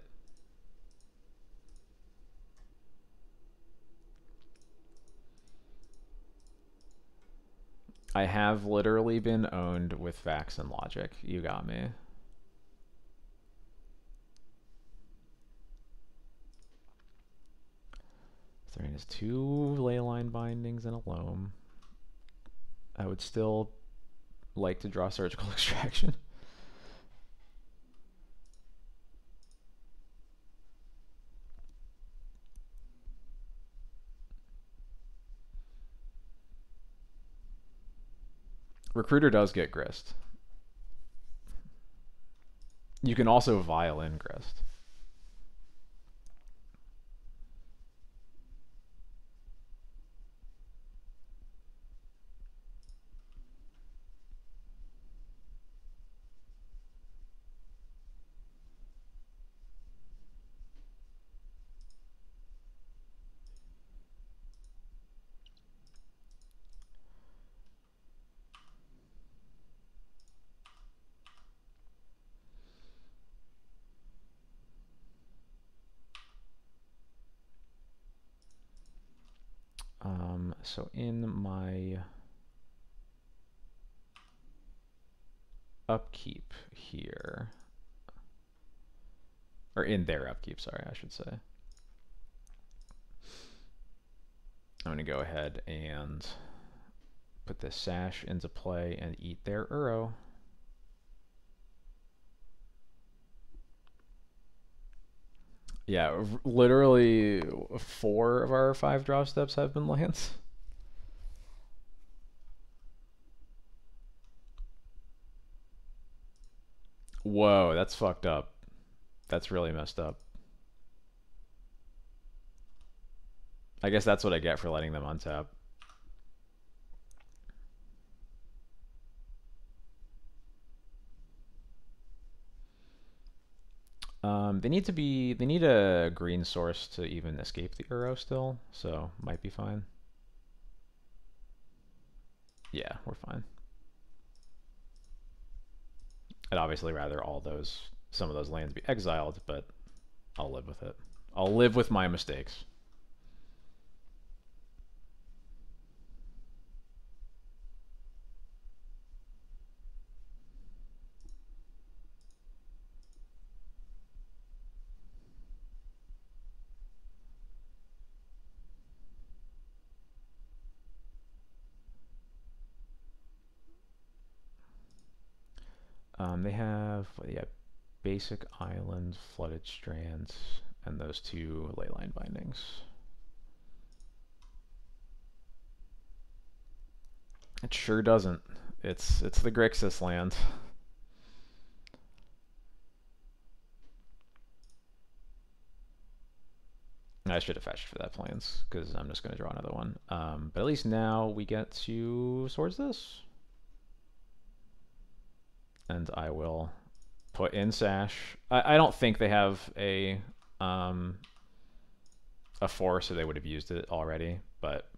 I have literally been owned with facts and logic. You got me. There is 2 Leyline Bindings and a Loam. I would still like to draw Surgical Extraction. Recruiter does get Grist. You can also Violin Grist. So in my upkeep here, or in their upkeep, sorry, I should say, I'm going to go ahead and put this Sash into play and eat their Uro. Yeah, literally 4 of our 5 draw steps have been lands. Whoa, that's fucked up. That's really messed up. I guess that's what I get for letting them untap. They need a green source to even escape the Uro still, so might be fine. Yeah, we're fine. I'd obviously rather some of those lands be exiled, but I'll live with it. I'll live with my mistakes. They have basic island, flooded strands, and those 2 leyline bindings. It sure doesn't. It's the Grixis land. I should have fetched for that Plains, because I'm just going to draw another one. But at least now we get to Swords this. And I will put in Sash. I don't think they have a 4, so they would have used it already. But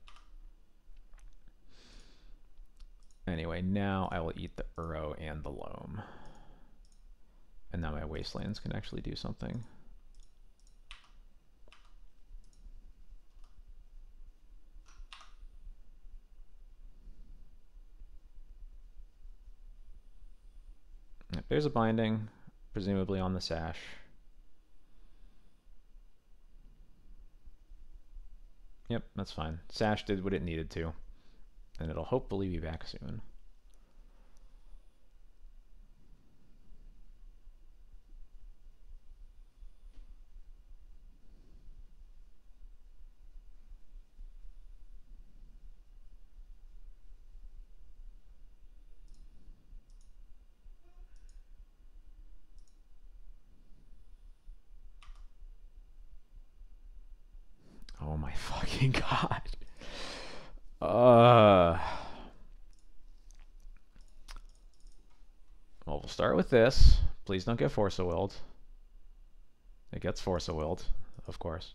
anyway, now I will eat the Uro and the Loam. And now my Wastelands can actually do something. There's a binding, presumably on the Sash. Yep, that's fine. Sash did what it needed to, and it'll hopefully be back soon. Oh my fucking god. Well, we'll start with this. Please don't get Force of Willed. It gets Force of Willed, of course.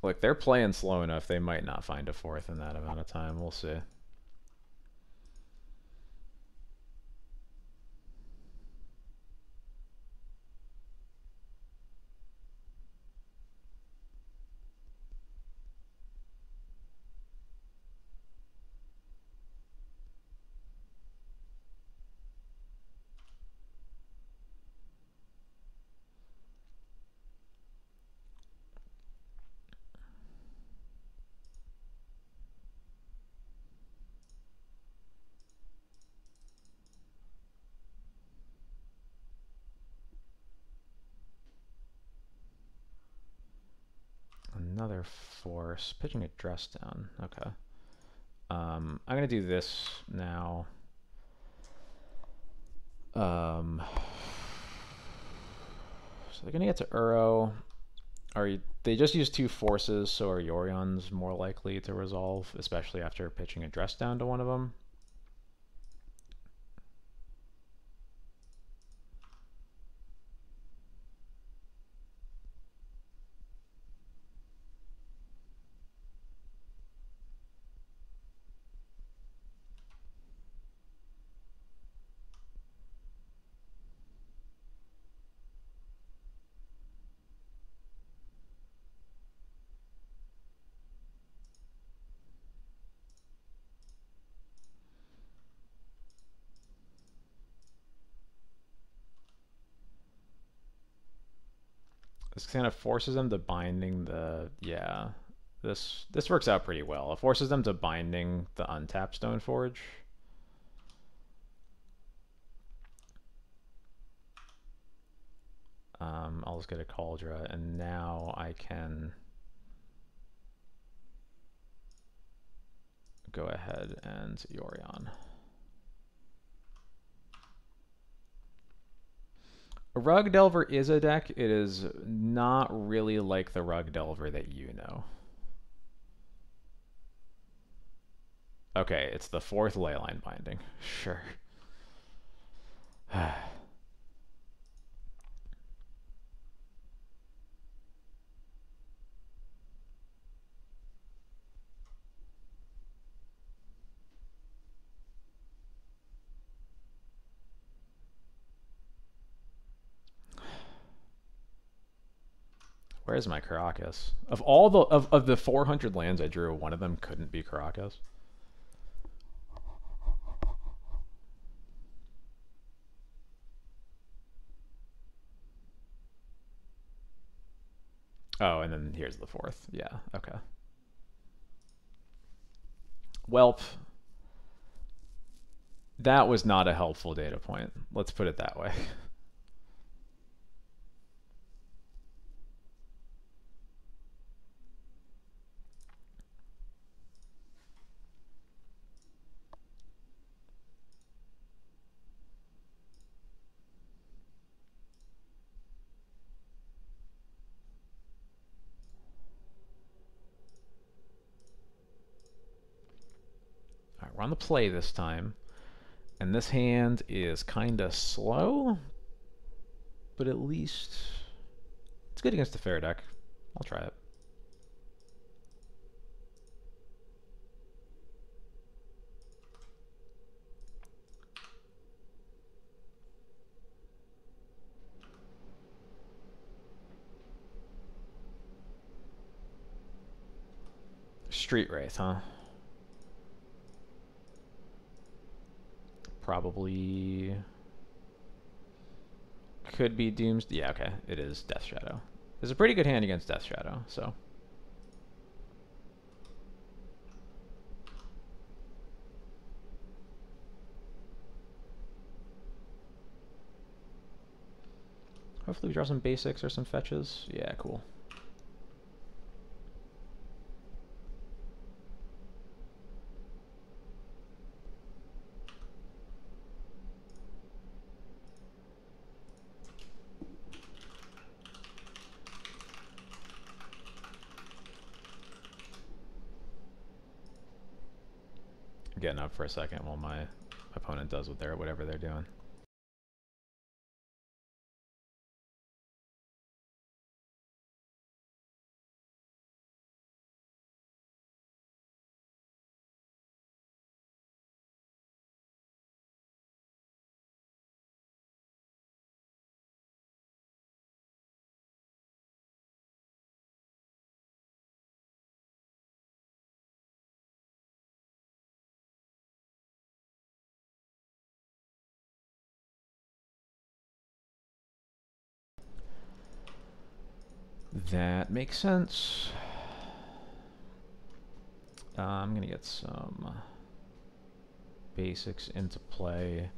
Look, they're playing slow enough. They might not find a fourth in that amount of time. We'll see. Another force. Pitching a dress down. Okay. I'm going to do this now. So they're going to get to Uro. They just use 2 forces, so are Yorion's more likely to resolve, especially after pitching a dress down to one of them. This kind of forces them to binding the, yeah. This works out pretty well. It forces them to binding the untapped Stoneforge. I'll just get a Cauldra, and now I can go ahead and Yorion. A Rug Delver is a deck. It is not really like the Rug Delver that you know. Okay, it's the 4th Leyline binding. Sure. Where's my Karakas? Of all the of the 400 lands I drew, one of them couldn't be Karakas. Oh, and then here's the 4th. Yeah, okay. Welp. That was not a helpful data point. Let's put it that way. Alright, we're on the play this time. And this hand is kind of slow, but at least it's good against the fair deck. I'll try it. Street Wraith, huh? Probably could be Dooms. Yeah, okay. It is Death Shadow. It's a pretty good hand against Death Shadow, so. Hopefully we draw some basics or some fetches. Yeah, cool. I'm getting up for a second while my opponent does whatever they're doing. That makes sense. I'm gonna get some basics into play.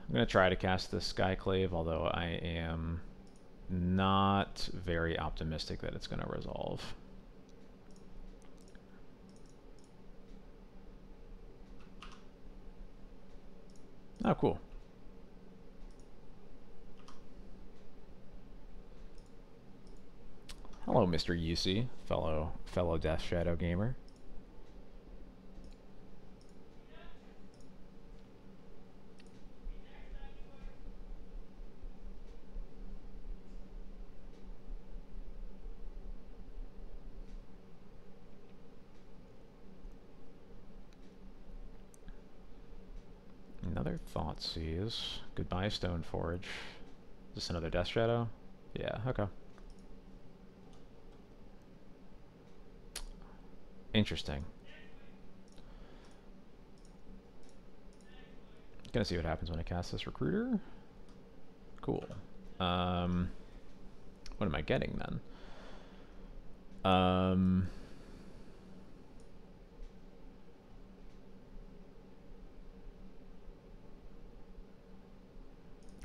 I'm gonna try to cast this Skyclave, although I am not very optimistic that it's gonna resolve. Oh, cool. Hello, Mr. UC, fellow Death Shadow gamer. Another Thoughtseize. Goodbye, Stoneforge. Is this another Death Shadow? Yeah, okay. Interesting. Gonna see what happens when I cast this Recruiter. Cool. What am I getting then?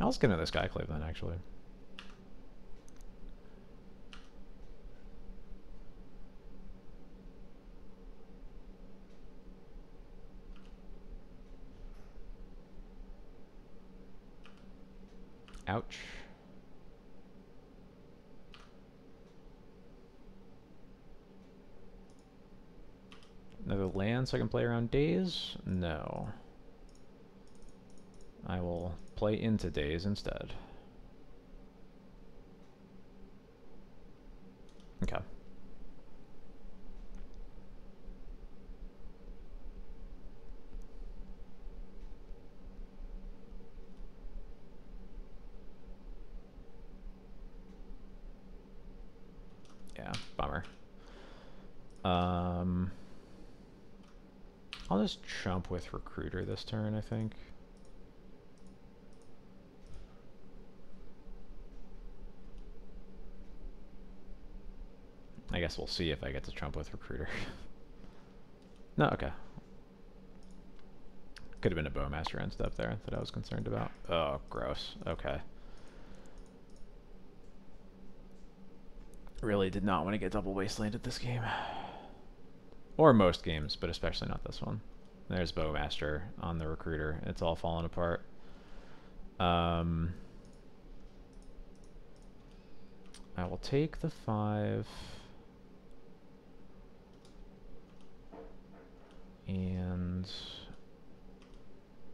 I'll just get into this Skyclave then, actually. Ouch. Another land so I can play around Daze? No. I will play into Daze instead. Okay. Yeah, bummer. I'll just chump with Recruiter this turn, I think. I guess we'll see if I get to chump with Recruiter. No, okay. Could have been a Bowmaster end step there that I was concerned about. Oh, gross. Okay. Really did not want to get double wastelanded this game. Or most games, but especially not this one. There's Bowmaster on the Recruiter. It's all falling apart. I will take the 5. And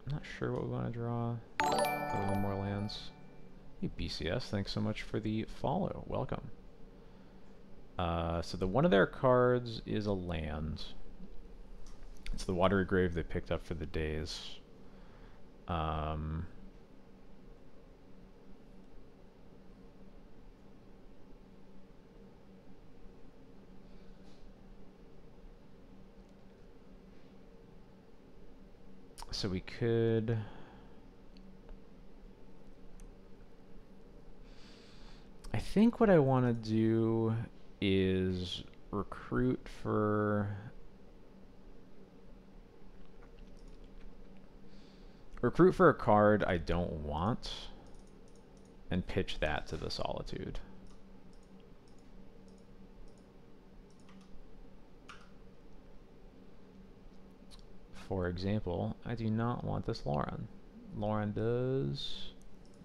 I'm not sure what we want to draw. A little more lands. Hey, BCS, thanks so much for the follow. Welcome. So one of their cards is a land. It's the Watery Grave they picked up for the Daze. So we could... I think what I want to do is recruit for a card I don't want and pitch that to the Solitude. For example, I do not want this Loran. Loran does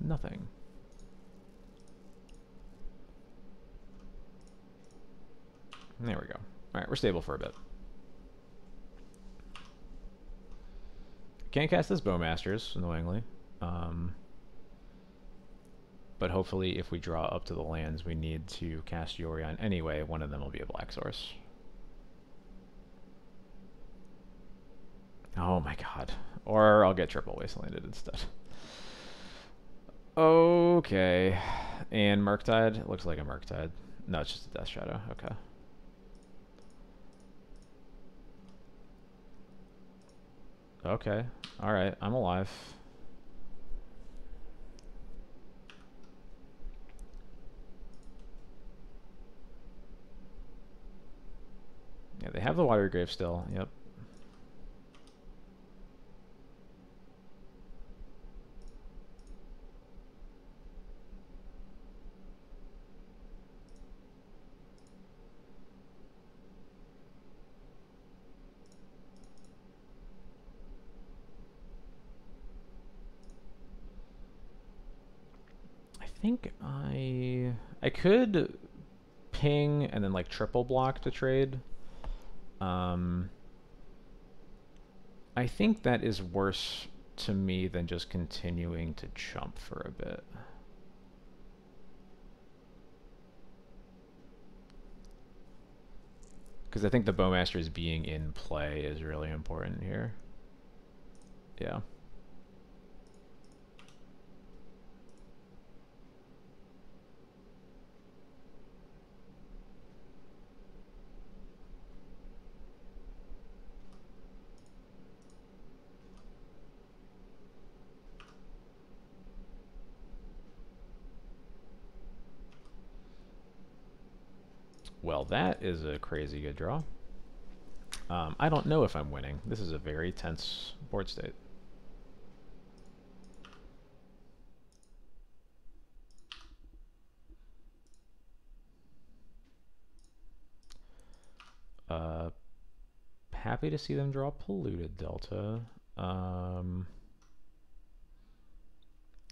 nothing. There we go. Alright, we're stable for a bit. Can't cast this Bowmasters, annoyingly. But hopefully if we draw up to the lands we need to cast Yorion anyway, one of them will be a black source. Oh my god. Or I'll get triple wastelanded instead. Okay. And Murktide? It looks like a Murktide. No, it's just a Death Shadow. Okay. Okay. Alright, I'm alive. Grave still. Yep. I think I could ping and then like triple block to trade. I think that is worse to me than just continuing to chump for a bit. Because I think the Bowmaster's being in play is really important here. Yeah. Well, that is a crazy good draw. I don't know if I'm winning. This is a very tense board state. Happy to see them draw Polluted Delta.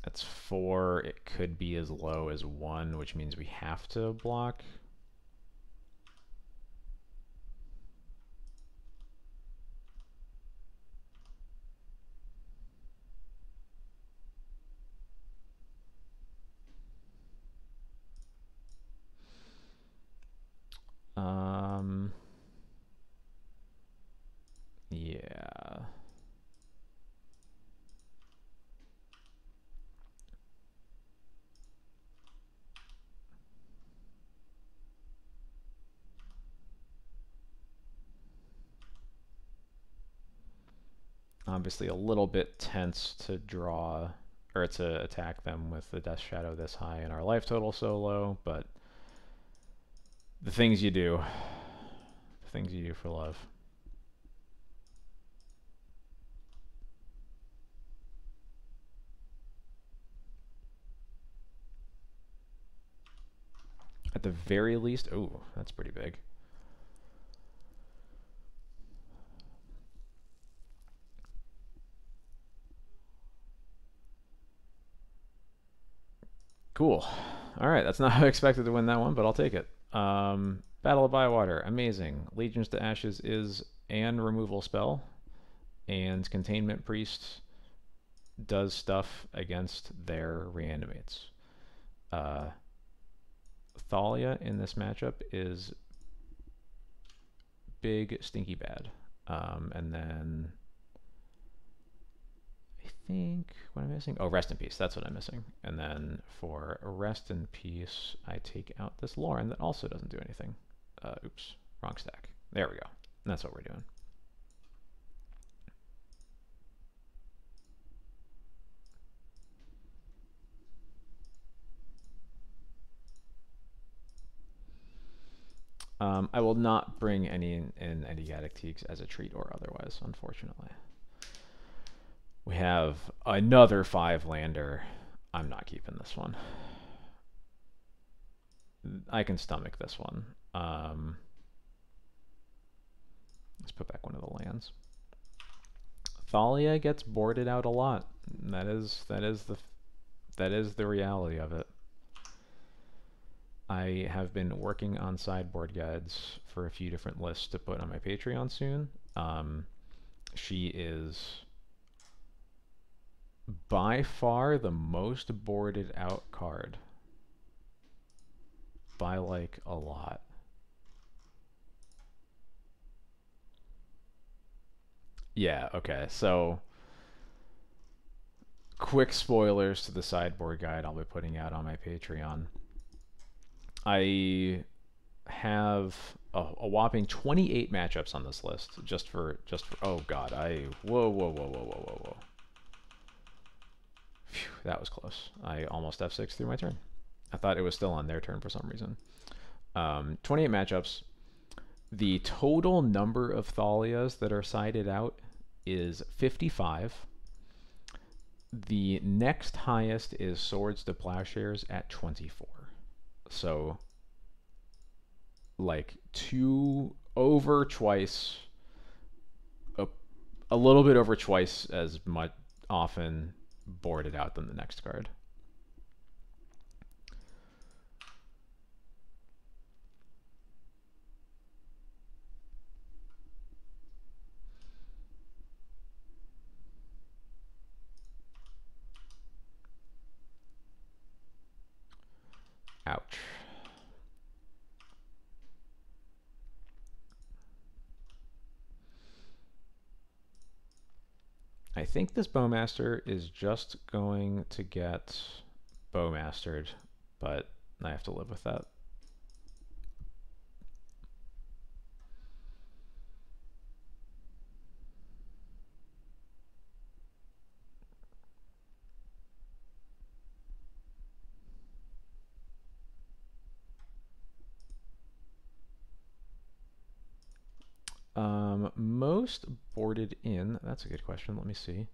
That's 4. It could be as low as 1, which means we have to block. Yeah. Obviously a little bit tense to draw, or to attack them with the Death Shadow this high and our life total so low, but the things you do. The things you do for love. At the very least, ooh, that's pretty big. Cool. All right, that's not how I expected to win that one, but I'll take it. Battle of Bywater, amazing. Legions to Ashes is an removal spell, and Containment Priest does stuff against their reanimates. Thalia in this matchup is big, stinky bad. And then I think, what am I missing? Oh, Rest in Peace, that's what I'm missing. And then for Rest in Peace, I take out this Lauren that also doesn't do anything. Oops, wrong stack. There we go. And that's what we're doing. I will not bring any in Enigmatic Teaks as a treat or otherwise, unfortunately. We have another 5-lander. I'm not keeping this one. I can stomach this one. Let's put back one of the lands. Thalia gets boarded out a lot. That is the reality of it. I have been working on sideboard guides for a few different lists to put on my Patreon soon. She is by far the most boarded out card. By like a lot. Yeah, okay, so quick spoilers to the sideboard guide I'll be putting out on my Patreon. I have a whopping 28 matchups on this list just for oh god, whoa. Phew, that was close. I almost F6 through my turn. I thought it was still on their turn for some reason. 28 matchups. The total number of Thalias that are sided out is 55. The next highest is Swords to Plowshares at 24. So, like, over twice, a little bit over twice as much often boarded out than the next card. Ouch. I think this Bowmaster is just going to get Bowmastered, but I have to live with that. Most boarded in, that's a good question. Let me see.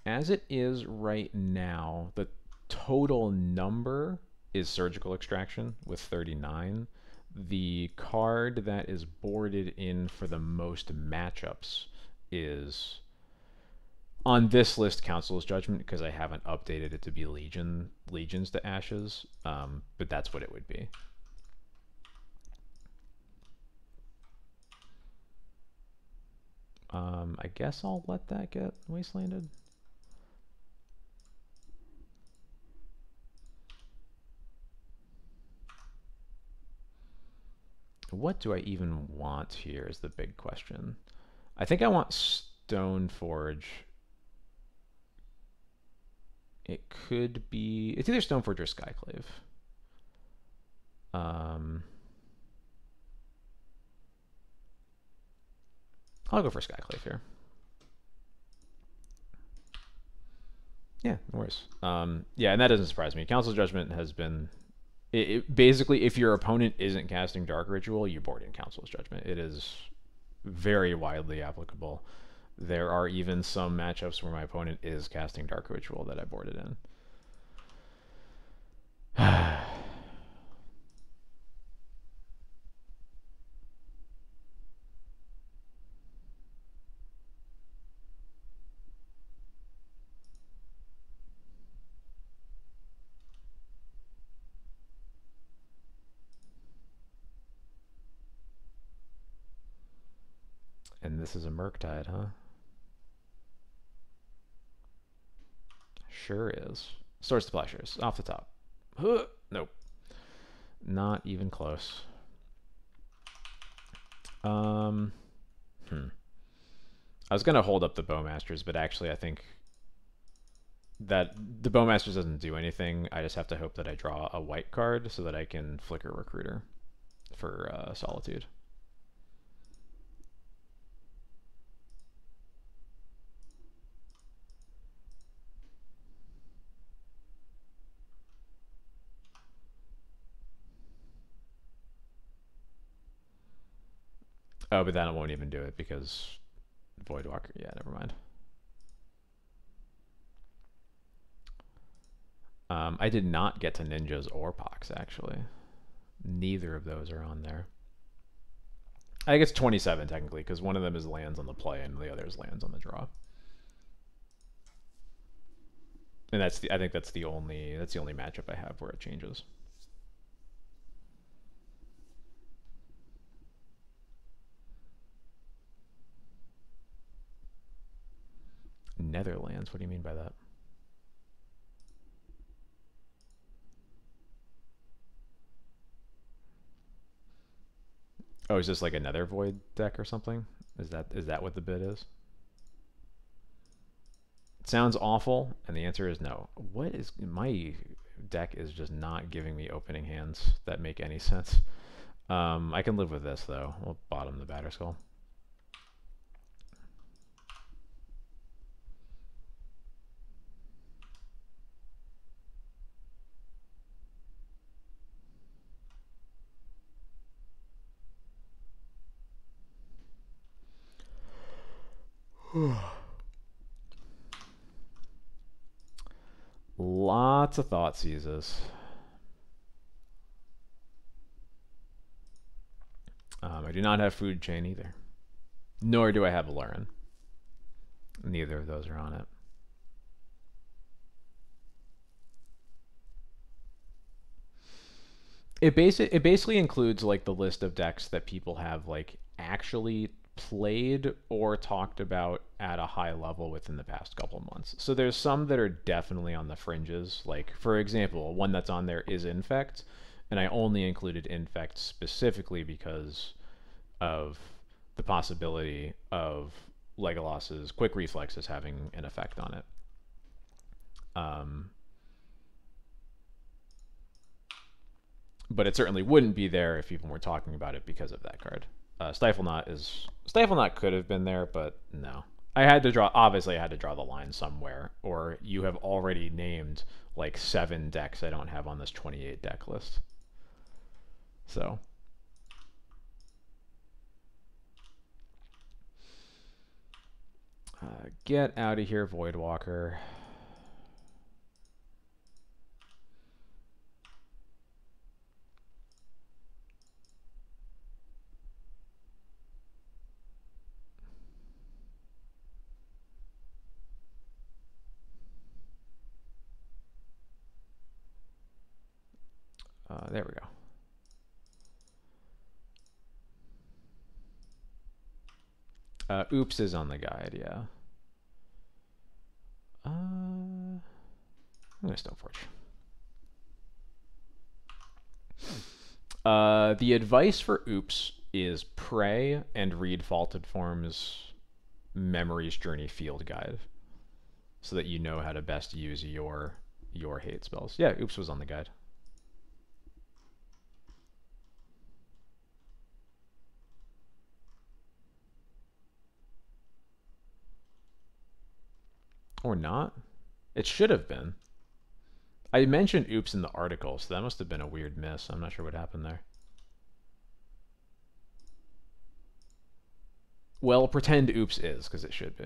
As it is right now, the total number is Surgical Extraction with 39. The card that is boarded in for the most matchups is, on this list, Council's Judgment, because I haven't updated it to be Legions to Ashes, but that's what it would be. I guess I'll let that get wastelanded. What do I even want here is the big question. I think I want Stoneforge. It could be, it's either Stoneforge or Skyclave. I'll go for Skyclave here. Yeah, no worries. Yeah, and that doesn't surprise me. Council's Judgment has been, basically, if your opponent isn't casting Dark Ritual, you board in Council's Judgment. It is very widely applicable. There are even some matchups where my opponent is casting Dark Ritual that I boarded in. And this is a Murktide, huh? Sure is. Swords to Plowshares, off the top. Nope. Not even close. I was going to hold up the Bowmasters, but actually I think that the Bowmasters doesn't do anything. I just have to hope that I draw a white card so that I can Flicker Recruiter for Solitude. Oh, but then I won't even do it because Voidwalker. Yeah, never mind. I did not get to Ninjas or Pox, actually. Neither of those are on there. I think it's 27 technically, because one of them is lands on the play and the other is lands on the draw. And that's I think that's the only matchup I have where it changes. Netherlands, what do you mean by that? Oh, is this like another Void deck or something? Is that what the bid is? It sounds awful, and the answer is no. What is, my deck is just not giving me opening hands that make any sense. I can live with this though. We'll bottom the Batterskull. Lots of thought seizes. I do not have food chain either. Nor do I have Lauren. Neither of those are on it. It basically includes like the list of decks that people have like actually played or talked about at a high level within the past couple of months. So there's some that are definitely on the fringes. Like for example, one that's on there is Infect, and I only included Infect specifically because of the possibility of Legolas's quick reflexes having an effect on it. But it certainly wouldn't be there if people were talking about it because of that card. Stifle Knot could have been there, but no. I had to draw. Obviously, I had to draw the line somewhere, or you have already named like 7 decks I don't have on this 28 deck list. So. Get out of here, Voidwalker. There we go. Oops is on the guide, yeah. I'm gonna Stoneforge. The advice for Oops is pray and read Faulted Form's Memory's Journey field guide, so that you know how to best use your hate spells. Yeah, Oops was on the guide. Or not. It should have been. I mentioned Oops in the article, so that must have been a weird miss. I'm not sure what happened there. Well, pretend Oops is, because it should be.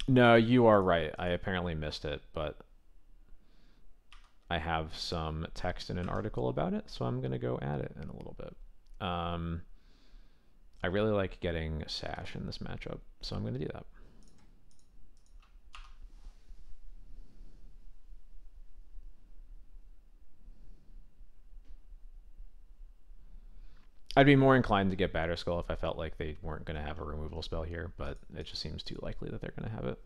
No, you are right. I apparently missed it, but I have some text in an article about it, so I'm going to go add it in a little bit. I really like getting Sash in this matchup, so I'm going to do that. I'd be more inclined to get Batterskull if I felt like they weren't going to have a removal spell here, but it just seems too likely that they're going to have it.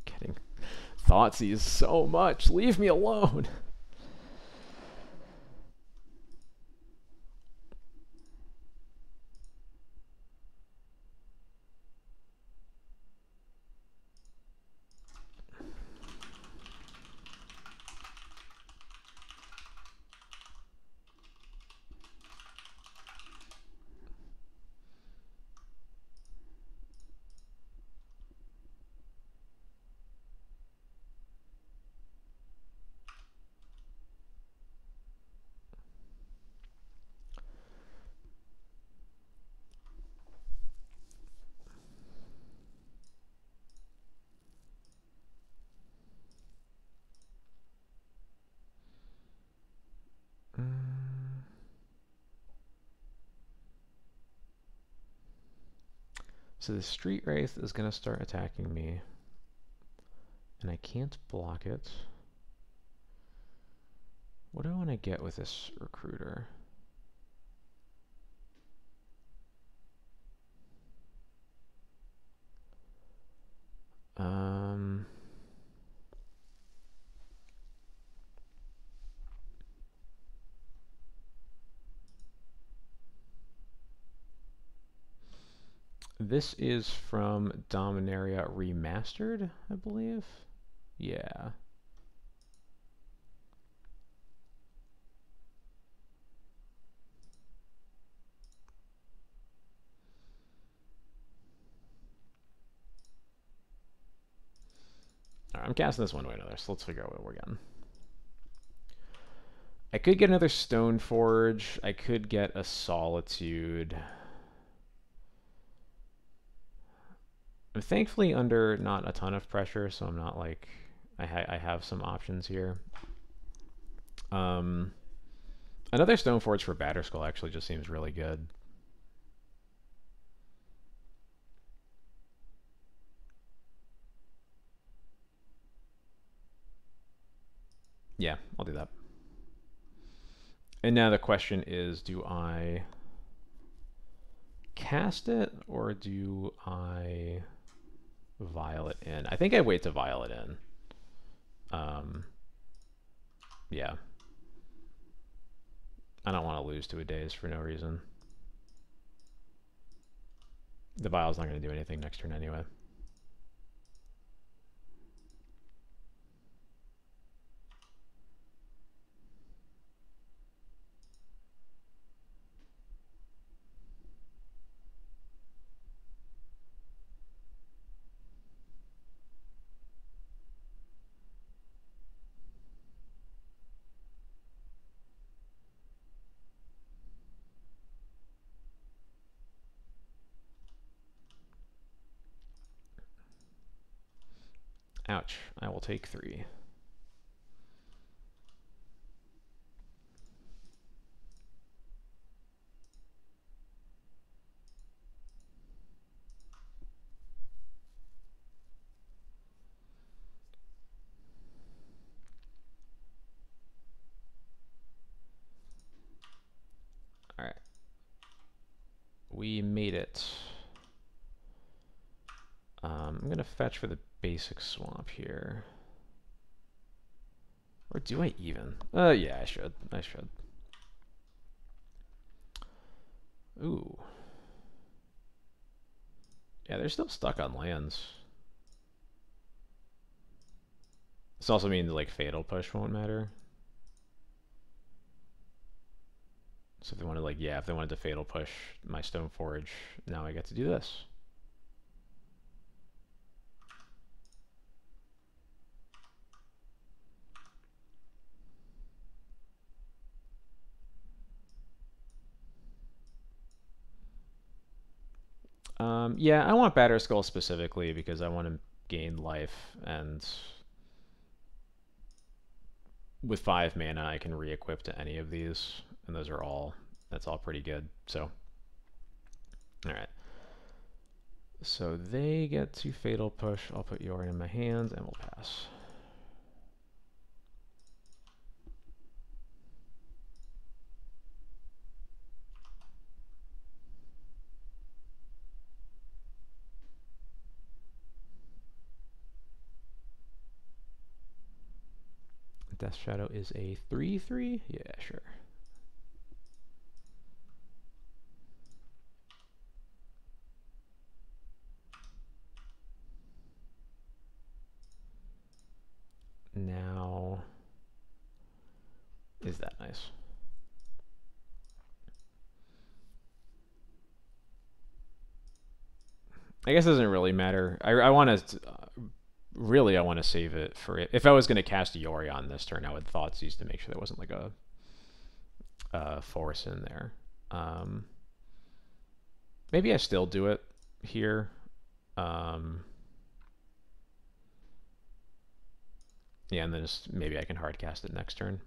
Getting Thoughtseize so much. Leave me alone. So the Street Wraith is going to start attacking me, and I can't block it. What do I want to get with this Recruiter? This is from Dominaria Remastered, I believe. Yeah. I'm casting this one way or another, so let's figure out what we're getting. I could get another Stoneforge. I could get a Solitude. I'm thankfully under not a ton of pressure, so I'm not like... I have some options here. Another Stoneforge for Batterskull actually just seems really good. Yeah, I'll do that. And now the question is, do I cast it or do I Violet in? I think I wait to Violet in. Yeah. I don't want to lose to a Daze for no reason. The Vile's not going to do anything next turn anyway. Ouch. I will take 3. Alright. We made it. I'm going to fetch for the basic swamp here. Or do I even? Yeah, I should. I should. Ooh. Yeah, they're still stuck on lands. This also means like Fatal Push won't matter. So if they wanted like, yeah, if they wanted to Fatal Push my Stoneforge, now I get to do this. Yeah, I want Batterskull specifically because I want to gain life, and with 5 mana I can re-equip to any of these, and those are all, that's all pretty good. So, alright. So they get to Fatal Push. I'll put Yorion in my hands and we'll pass. Death Shadow is a 3/3? Yeah, sure. Now, is that nice? I guess it doesn't really matter. I want to, really I want to save it for it. If I was going to cast Yorion this turn, I would Thoughtseize to make sure there wasn't like a force in there. Maybe I still do it here. Yeah, and then just maybe I can hard cast it next turn.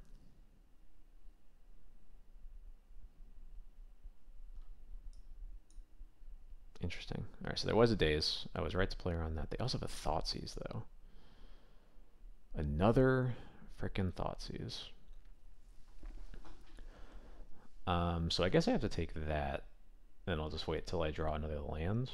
Interesting. All right, so there was a Daze. I was right to play around that. They also have a Thoughtseize, though. Another frickin' Thoughtseize. So I guess I have to take that, and I'll just wait till I draw another land.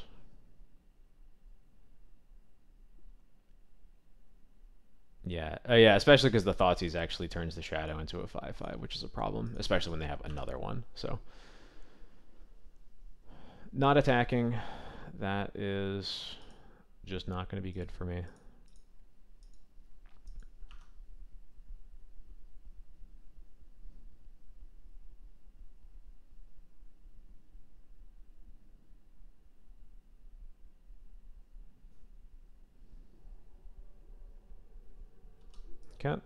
Yeah, yeah, especially because the Thoughtseize actually turns the Shadow into a 5/5, which is a problem, especially when they have another one. So, not attacking, that is just not going to be good for me. Wildcat.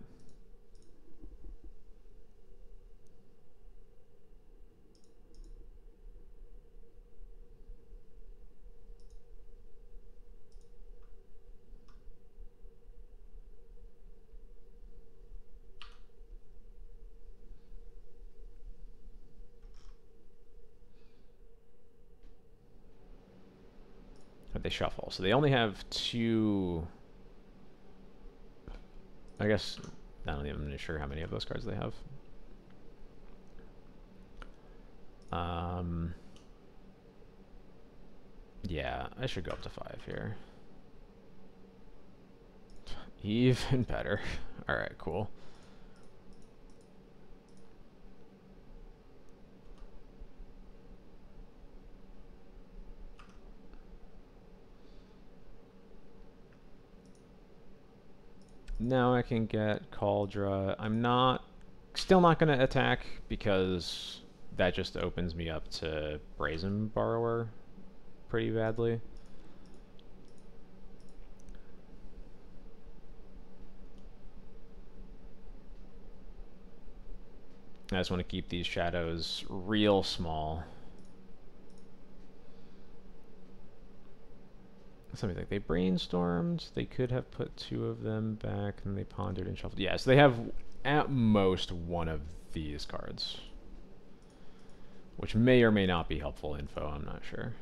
They shuffle. So they only have 2. I guess I don't even sure how many of those cards they have. Yeah, I should go up to 5 here. Even better. All right, cool. Now I can get Cauldra. I'm still not going to attack because that just opens me up to Brazen Borrower pretty badly. I just want to keep these shadows real small. Something like they brainstormed. They could have put 2 of them back, and they pondered and shuffled. Yeah, so they have at most 1 of these cards, which may or may not be helpful info. I'm not sure.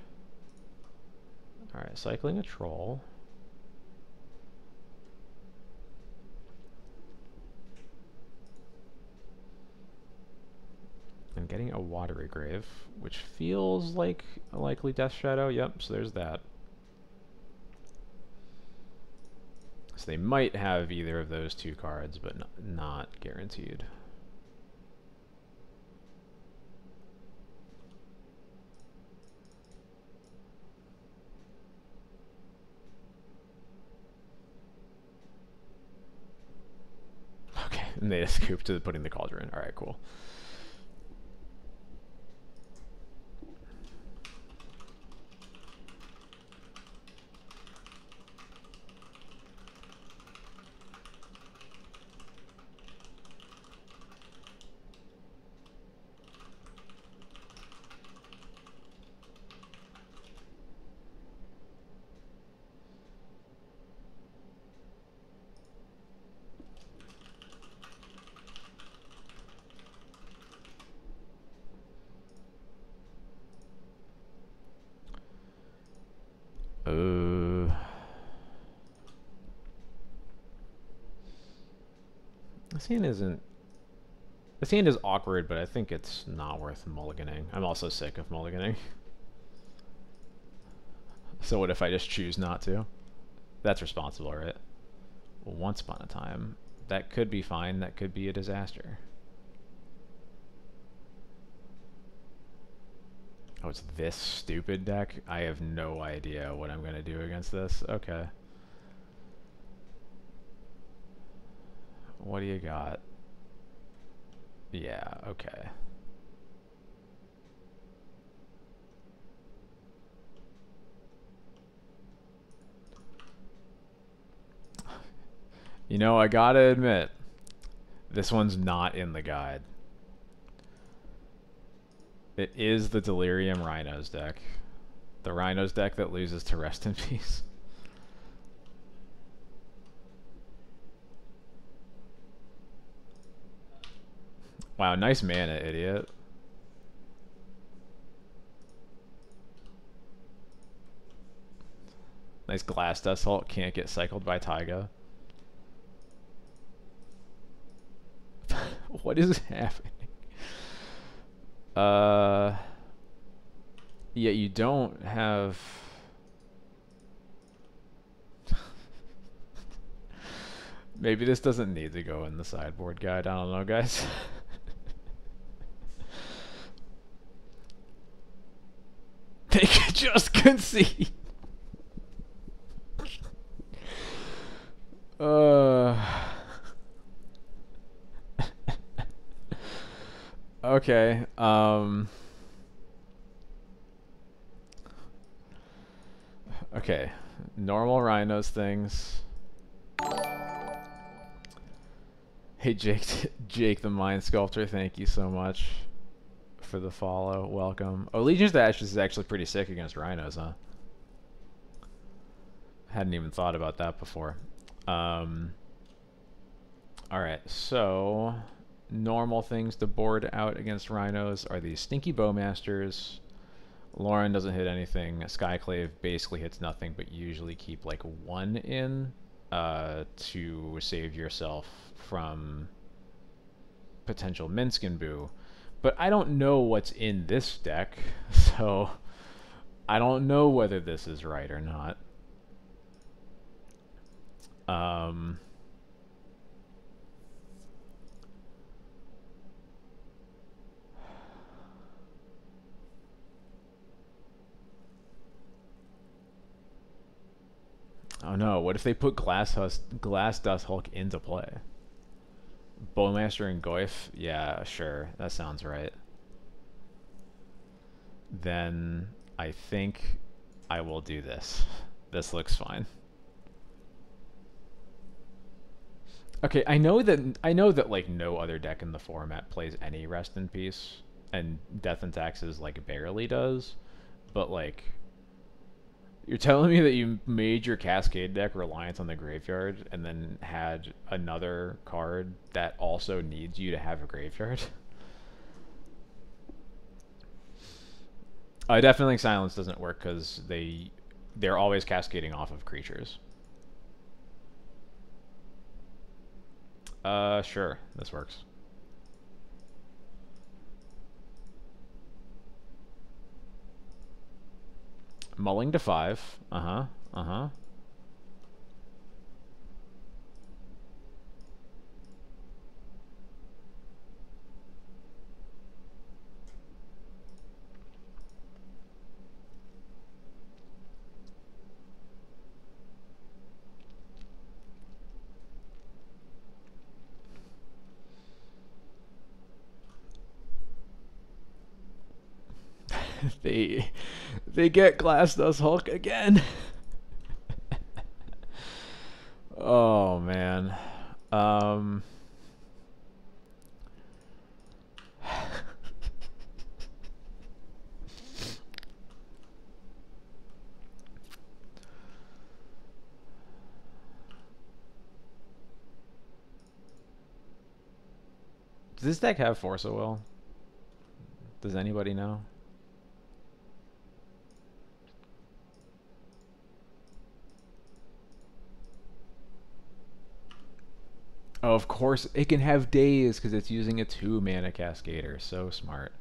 All right, cycling a troll. And getting a Watery Grave, which feels like a likely Death Shadow. Yep, so there's that. So they might have either of those 2 cards, but not guaranteed. Okay, and they just scoop to putting the Cauldron. All right, cool. This hand isn't... This hand is awkward, but I think it's not worth mulliganing. I'm also sick of mulliganing. So what if I just choose not to? That's responsible, right? Well, once upon a time. That could be fine, that could be a disaster. Oh, it's this stupid deck? I have no idea what I'm gonna do against this. Okay. What do you got? Yeah, okay. You know, I gotta admit, this one's not in the guide. It is the Delirium Rhinos deck. The Rhinos deck that loses to Rest in Peace. Wow, nice mana, idiot. Nice Glass Dust Hulk, can't get cycled by Taiga. What is happening? Yeah, you don't have... Maybe this doesn't need to go in the sideboard guide. I don't know, guys. They could just concede. Okay. Okay. Normal Rhinos things. Hey Jake, Jake the Mind Sculptor, thank you so much for the follow. Welcome. Oh, Legion's of Ashes is actually pretty sick against Rhinos, huh? Hadn't even thought about that before. Alright, so normal things to board out against Rhinos are these Stinky Bowmasters. Lauren doesn't hit anything. Skyclave basically hits nothing, but usually keep like one in to save yourself from potential Minskin Boo. But I don't know what's in this deck, so I don't know whether this is right or not. Oh no, what if they put Glass Dust Hulk into play? Bowmaster and Goyf? Yeah, sure. That sounds right. Then I think I will do this. This looks fine. Okay, I know that like no other deck in the format plays any Rest in Peace, and Death and Taxes like barely does, but like you're telling me that you made your Cascade deck reliant on the graveyard and then had another card that also needs you to have a graveyard? I definitely think Silence doesn't work because they're always cascading off of creatures. Sure, this works. Mulling to 5. Uh-huh. Uh-huh. they get Glass Dust Hulk again. Oh man. Does this deck have Force of Will? Does anybody know? Oh, of course it can have Daze because it's using a 2-mana Cascader. So smart.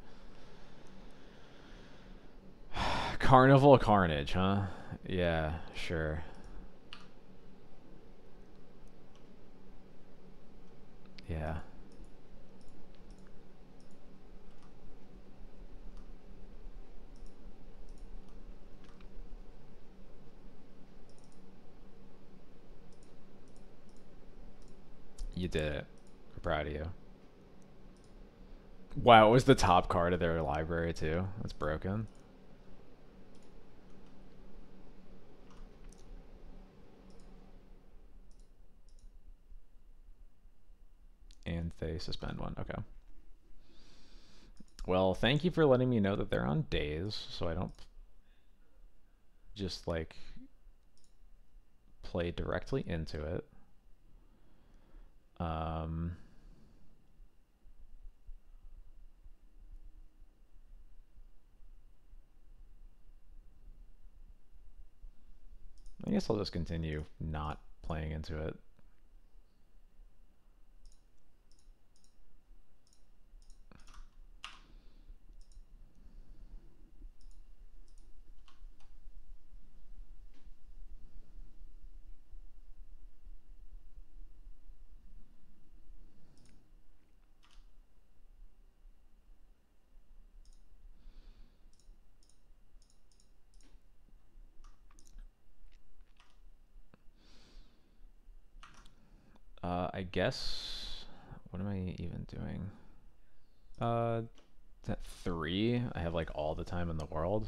Carnival Carnage, huh? Yeah, sure. Yeah. You did it. I'm proud of you. Wow, it was the top card of their library too. That's broken. And they suspend one. Okay. Well, thank you for letting me know that they're on Daze, so I don't just like play directly into it. I guess I'll just continue not playing into it. I guess, what am I even doing? At 3, I have like all the time in the world.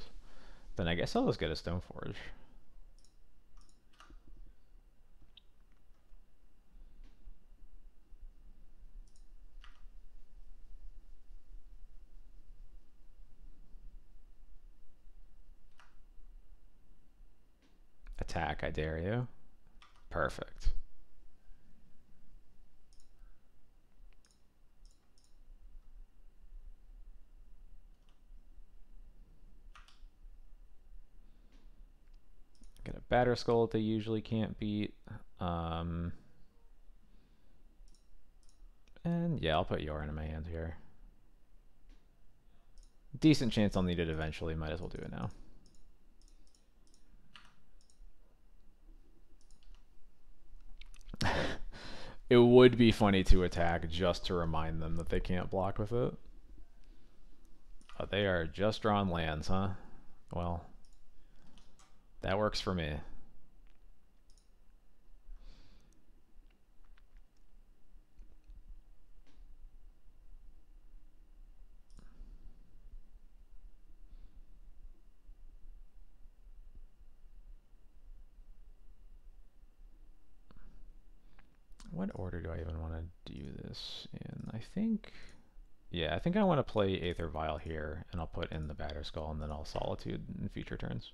Then I guess I'll just get a Stoneforge. Attack, I dare you. Perfect. Get a Batterskull that they usually can't beat. And yeah, I'll put Yorin in my hand here. Decent chance I'll need it eventually. Might as well do it now. It would be funny to attack just to remind them that they can't block with it. But they are just drawn lands, huh? Well, that works for me. What order do I even want to do this in? I think, yeah, I think I want to play Aether Vial here, and I'll put in the Batterskull, and then I'll Solitude in future turns.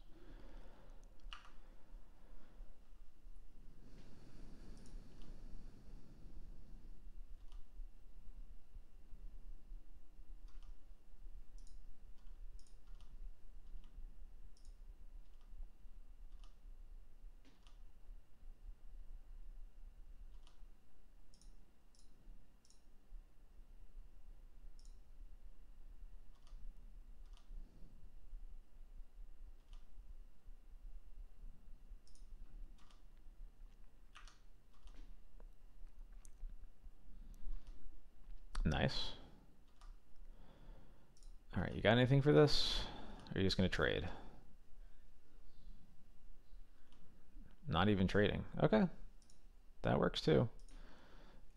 Nice. Alright, you got anything for this? Or are you just going to trade? Not even trading. Okay. That works too.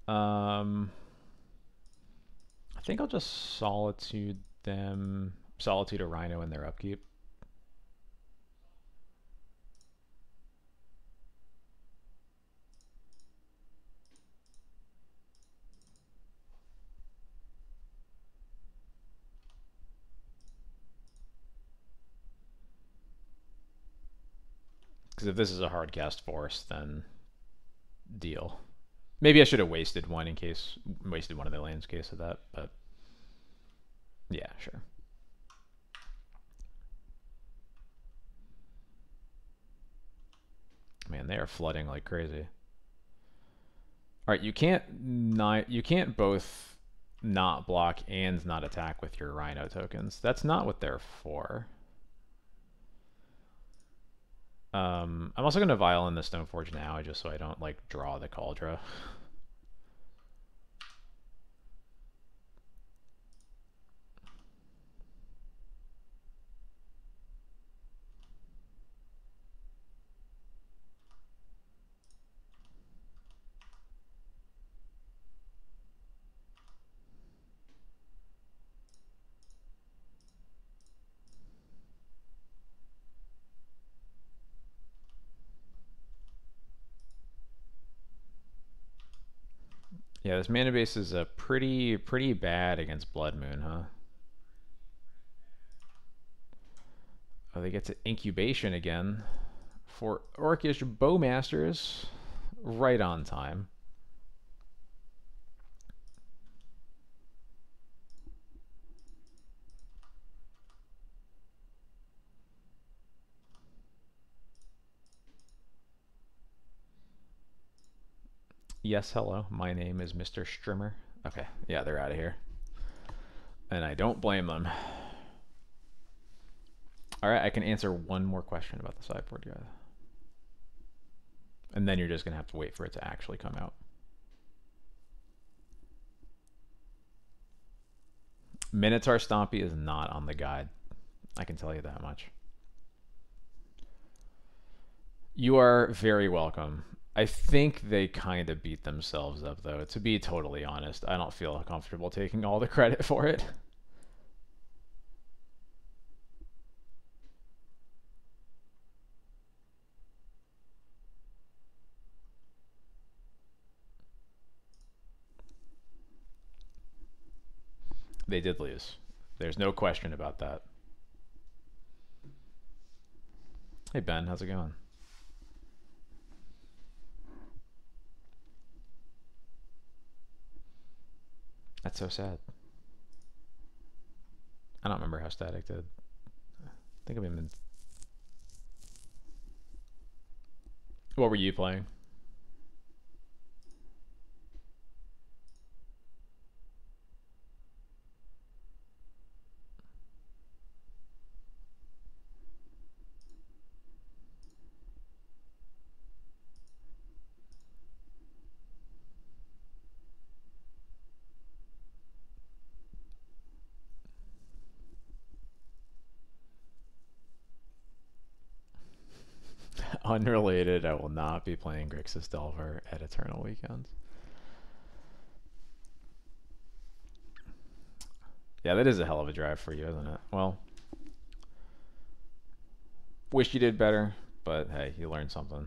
I think I'll just Solitude them. Solitude a Rhino in their upkeep. Because if this is a hard cast force, then deal. Maybe I should have wasted one in case, wasted one of the lands in case of that, but yeah, sure. Man, they are flooding like crazy. All right, you can't both not block and not attack with your Rhino tokens. That's not what they're for. I'm also going to Vial in the Stoneforge now, just so I don't, like, draw the Kaldra. Yeah, this mana base is pretty bad against Blood Moon, huh? Oh, they get to Incubation again for Orcish Bowmasters, right on time. Yes, hello. My name is Mr. Strimmer. Okay, yeah, they're out of here. And I don't blame them. Alright, I can answer one more question about the sideboard, guys. And then you're just going to have to wait for it to actually come out. Minotaur Stompy is not on the guide. I can tell you that much. You are very welcome. I think they kind of beat themselves up, though. To be totally honest, I don't feel comfortable taking all the credit for it. They did lose. There's no question about that. Hey Ben, how's it going? That's so sad. I don't remember how Static did. I think I've been. What were you playing? Unrelated, I will not be playing Grixis Delver at Eternal Weekends. Yeah, that is a hell of a drive for you, isn't it? Well, wish you did better, but hey, you learned something.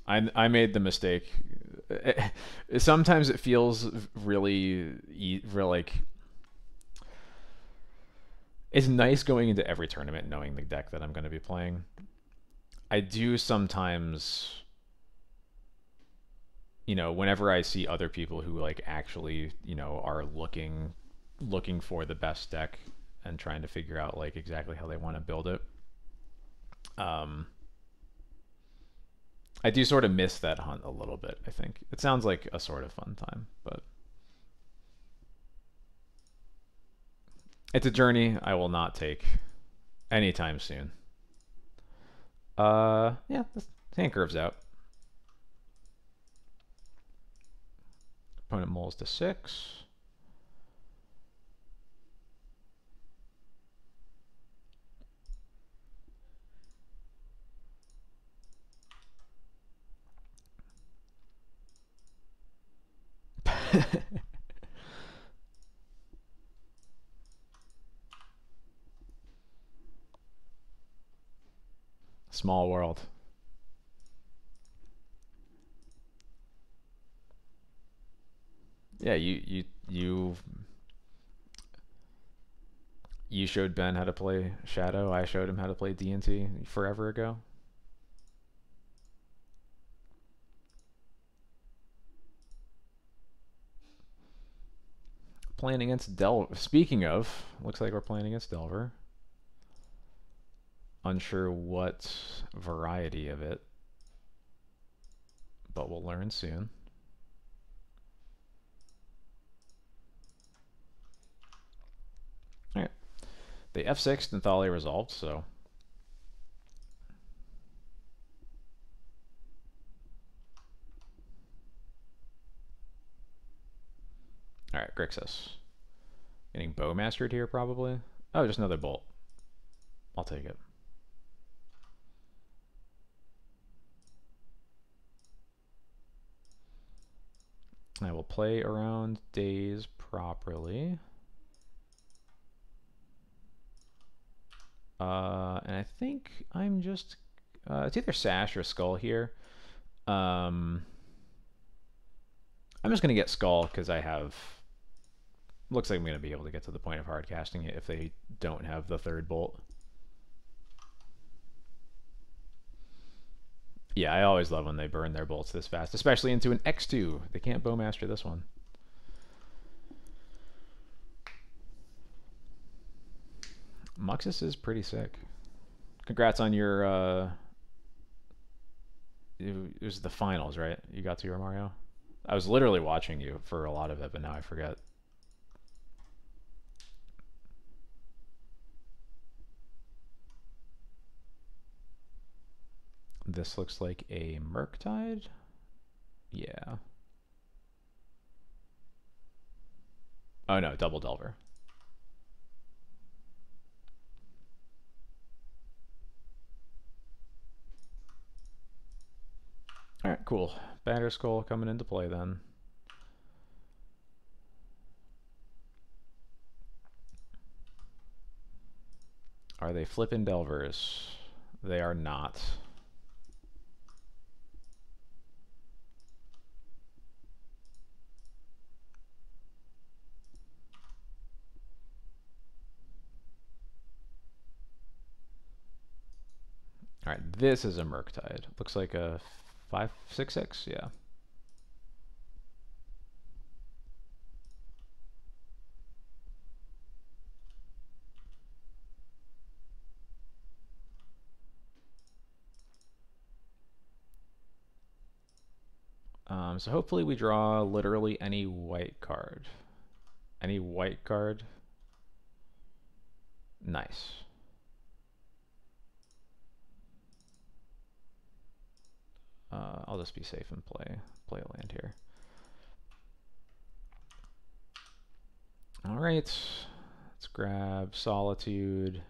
I made the mistake. Sometimes it feels really like it's nice going into every tournament knowing the deck that I'm going to be playing. I do sometimes, whenever I see other people who like actually, are looking for the best deck and trying to figure out like exactly how they want to build it. I do sort of miss that hunt a little bit, I think. It sounds like a sort of fun time, but it's a journey I will not take anytime soon. Yeah, this hand curves out. Opponent moles to 6. Small world. Yeah, you showed Ben how to play Shadow. I showed him how to play D&T forever ago. Playing against Delver. Speaking of, looks like we're playing against Delver. Unsure what variety of it, but we'll learn soon. Alright. The F6 Nathalia resolved, so. Alright, Grixis. Getting bow mastered here, probably. Oh, just another bolt. I'll take it. I will play around days properly. And I think I'm just... it's either Sash or Skull here. I'm just going to get Skull because I have... Looks like I'm going to be able to get to the point of hard casting it if they don't have the third bolt. Yeah, I always love when they burn their bolts this fast, especially into an X2. They can't bowmaster this one. Muxus is pretty sick. Congrats on your... it was the finals, right? You got to your Mario? I was literally watching you for a lot of it, but now I forget. This looks like a Murktide. Yeah. Oh no, double Delver. Alright, cool. Batterskull coming into play then. Are they flipping Delvers? They are not. Alright, this is a Murktide. Looks like a 566, yeah. So hopefully we draw literally any white card. Any white card. Nice. I'll just be safe and play a land here. All right, let's grab Solitude.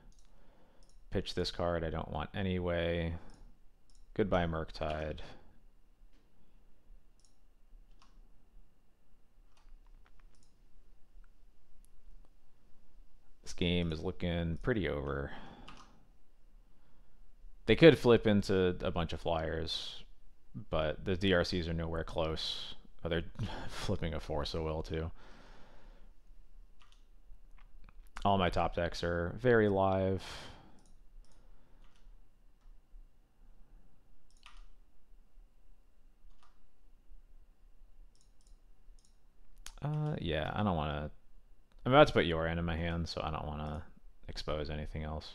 Pitch this card I don't want anyway. Goodbye Murktide. This game is looking pretty over. They could flip into a bunch of flyers, but the DRCs are nowhere close. Oh, they're flipping a Force of Will too. All my top decks are very live. Yeah, I don't want to. I'm about to put Yoran in my hand, so I don't want to expose anything else.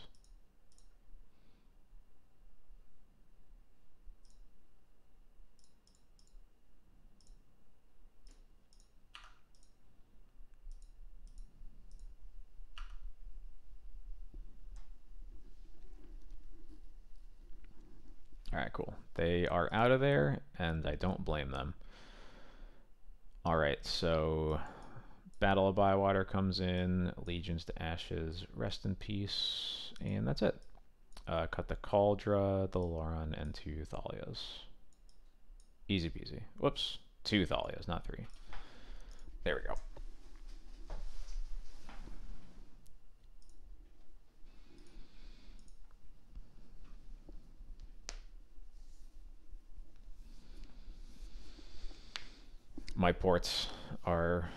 Alright, cool. They are out of there, and I don't blame them. Alright, so Battle of Bywater comes in, Legions to Ashes, Rest in Peace, and that's it. Cut the Kaldra, the Loran, and 2 Thalias. Easy peasy. Whoops. 2 Thalias, not 3. There we go. My ports are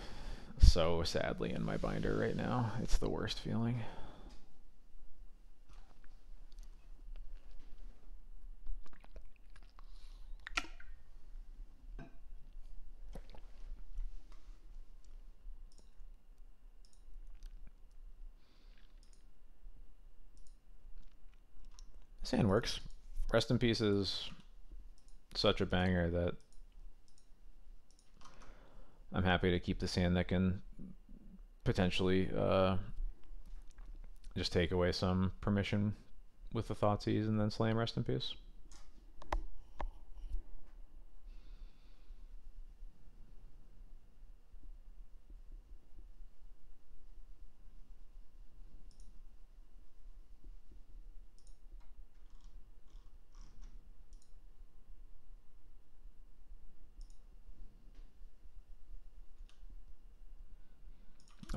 so sadly in my binder right now. It's the worst feeling. This hand works. Rest in Peace is such a banger that I'm happy to keep this hand that can potentially just take away some permission with the Thoughtseize and then slam Rest in Peace.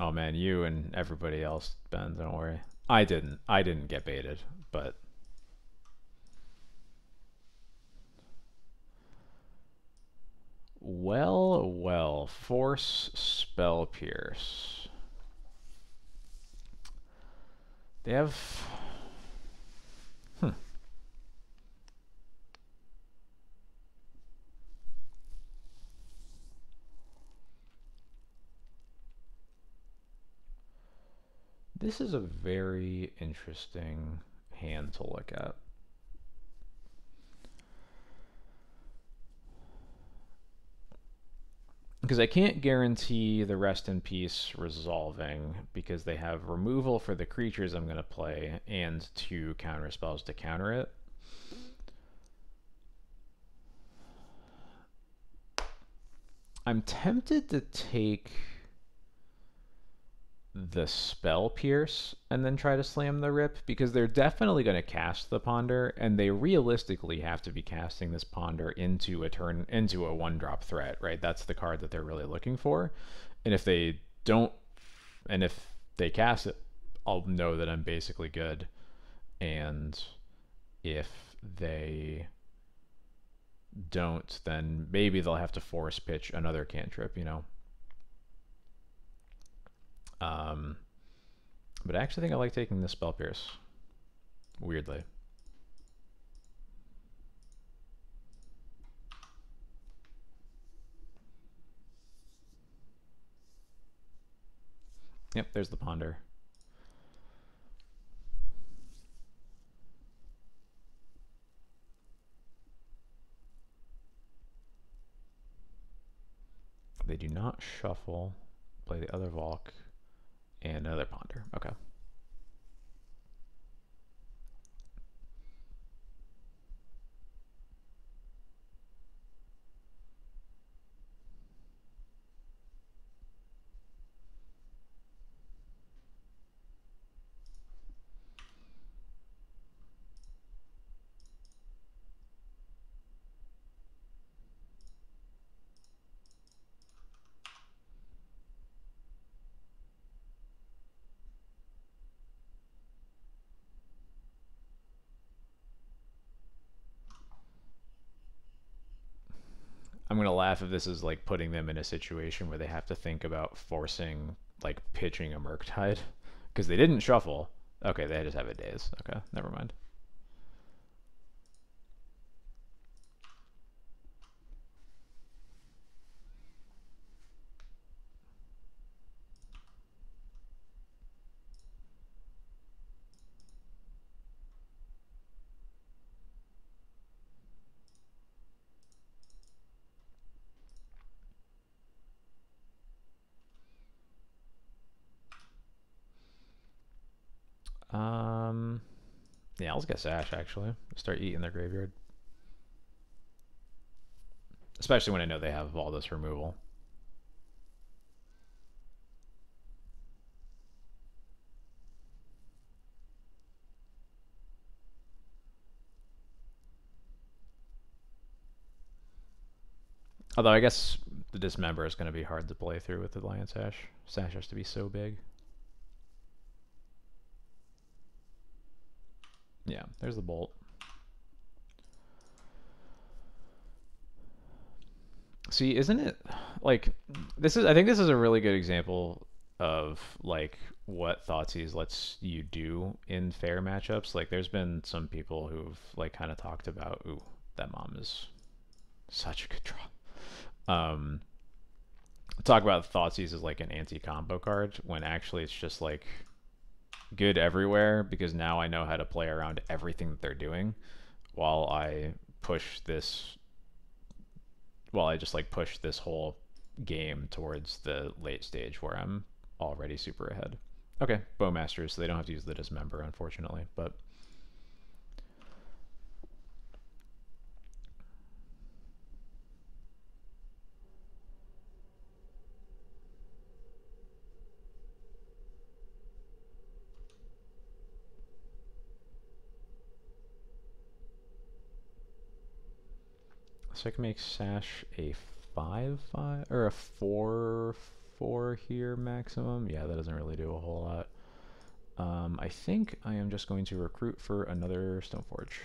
Oh man, you and everybody else, Ben, don't worry. I didn't get baited, but well, Force Spell Pierce. They have This is a very interesting hand to look at. Because I can't guarantee the Rest in Peace resolving because they have removal for the creatures I'm going to play and 2 counter spells to counter it. I'm tempted to take the Spell Pierce and then try to slam the Rip because they're definitely going to cast the Ponder and they realistically have to be casting this Ponder into a 1-drop threat, right? That's the card that they're really looking for. And if they don't, and if they cast it, I'll know that I'm basically good. And if they don't, then maybe they'll have to force pitch another cantrip, you know? But I actually think I like taking the Spell Pierce. Weirdly. Yep, there's the ponder. They do not shuffle. Play the other Volk and another ponder. Okay. I'm gonna laugh if this is like putting them in a situation where they have to think about forcing like pitching a Murktide because they didn't shuffle. Okay, they just have a daze. Okay, never mind. Um, yeah, let's get Sash actually. Start eating their graveyard, especially when I know they have all this removal. Although I guess the Dismember is going to be hard to play through with the Lion Sash. Sash has to be so big. Yeah, there's the Bolt. See, isn't it like this is I think this is a really good example of like what Thoughtseize lets you do in fair matchups. Like there's been some people who've like kind of talked about, ooh, that mom is such a good draw. Talk about Thoughtseize as like an anti-combo card when actually it's just like good everywhere because now I know how to play around everything that they're doing while I push this while I just like push this whole game towards the late stage where I'm already super ahead. Okay, Bowmasters, so they don't have to use the Dismember, unfortunately, but so I can make Sash a 5/5 or a 4/4 here maximum. Yeah, that doesn't really do a whole lot. I think I am just going to recruit for another Stoneforge.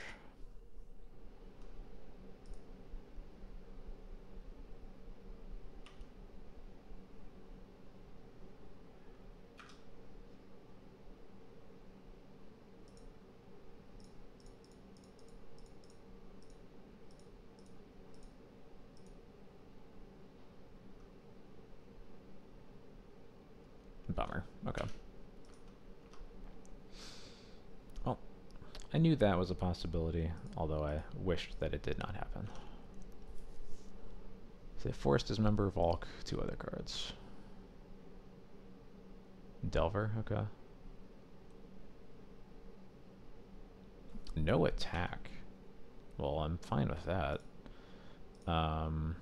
Bummer. Okay. Well, I knew that was a possibility, although I wished that it did not happen. So Forest Dismember, Volk, 2 other cards. Delver, okay. No attack. Well, I'm fine with that. Um,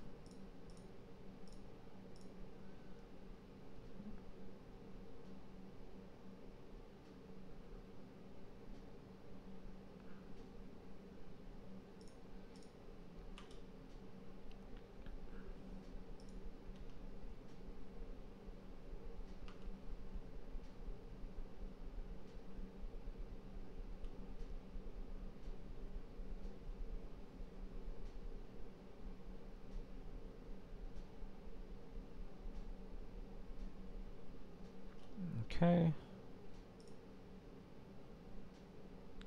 okay.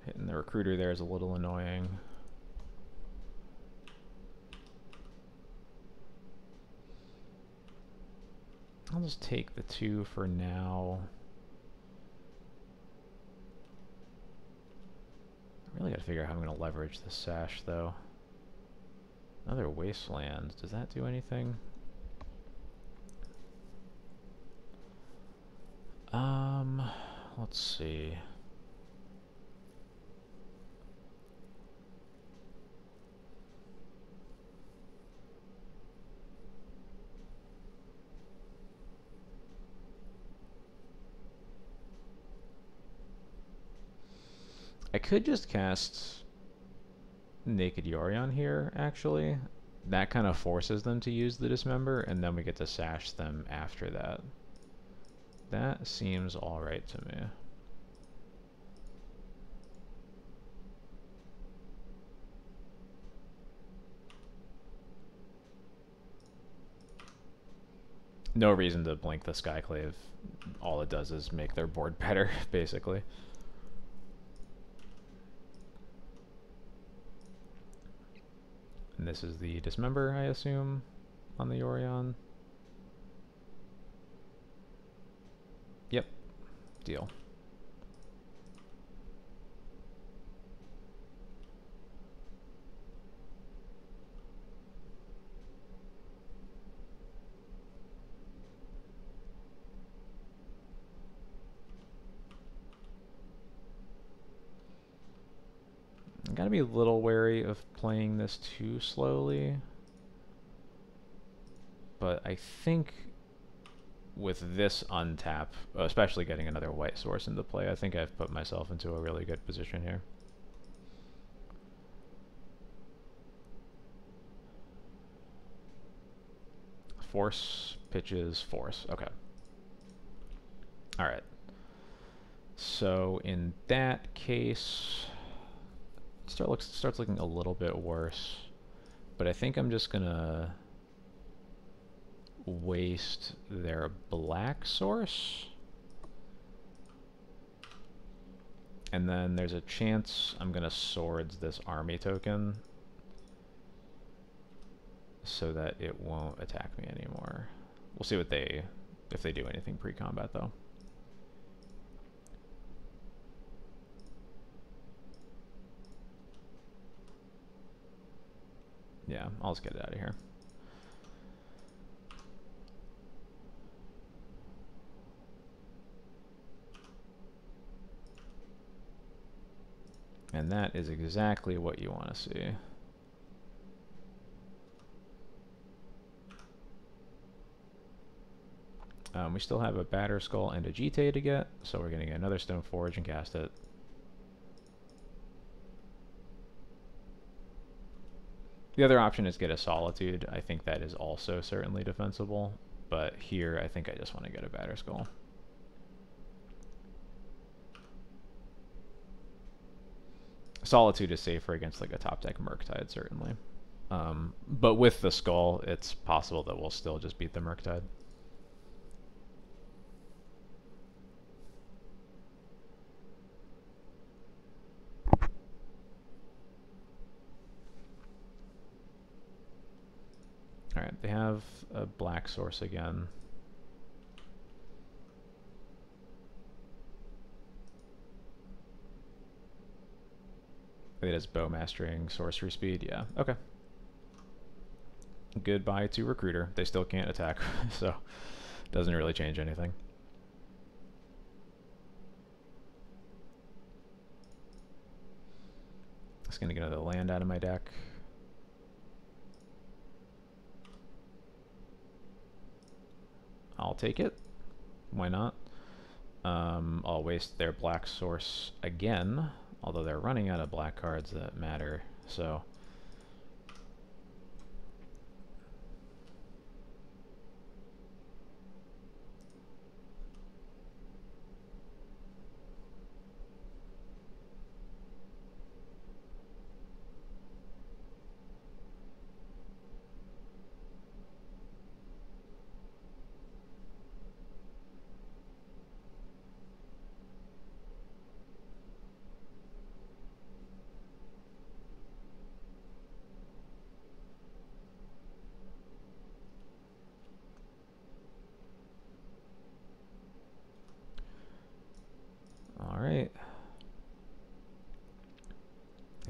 Hitting the recruiter there is a little annoying. I'll just take the 2 for now. I really gotta figure out how I'm gonna leverage the sash, though. Another wasteland. Does that do anything? Let's see. I could just cast Naked Yorion here, actually. That kind of forces them to use the Dismember, and then we get to sash them after that. That seems alright to me. No reason to blink the Skyclave. All it does is make their board better, basically. And this is the Dismember, I assume, on the Yorion. Yep. Deal. I gotta be a little wary of playing this too slowly. But I think with this untap, especially getting another white source into play, I think I've put myself into a really good position here. Force, pitches, force. Okay. Alright. So in that case, starts looking a little bit worse. But I think I'm just gonna waste their black source. And then there's a chance I'm gonna swords this army token so that it won't attack me anymore. We'll see what if they do anything pre-combat though. Yeah, I'll just get it out of here. And that is exactly what you want to see. We still have a Batterskull and a Jite to get, so we're going to get another Stoneforge and cast it. The other option is get a Solitude. I think that is also certainly defensible, but here I think I just want to get a Batterskull. Solitude is safer against like a top deck Murktide, certainly. But with the Skull, it's possible that we'll still just beat the Murktide. Alright, they have a black source again. It is bow mastering sorcery speed, yeah, okay. Goodbye to Recruiter. They still can't attack, so doesn't really change anything. Just gonna get another land out of my deck. I'll take it. Why not? I'll waste their black source again, although they're running out of black cards that matter, so...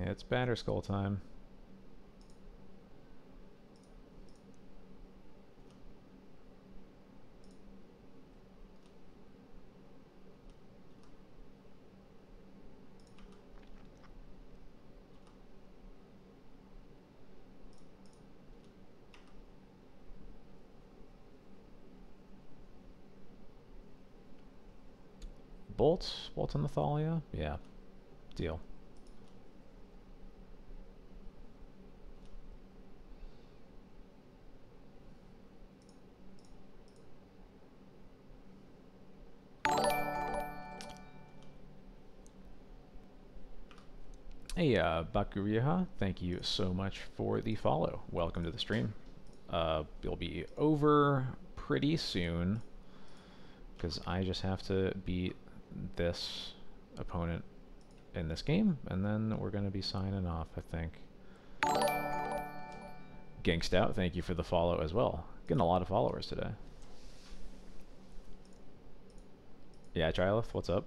It's Batterskull time. Bolt on the Thalia? Yeah. Deal. Hey, Bakuriha, thank you so much for the follow. Welcome to the stream. It'll be over pretty soon, because I just have to beat this opponent in this game, and then we're going to be signing off, I think. Ganked Out, thank you for the follow as well. Getting a lot of followers today. Yeah, Trilith, what's up?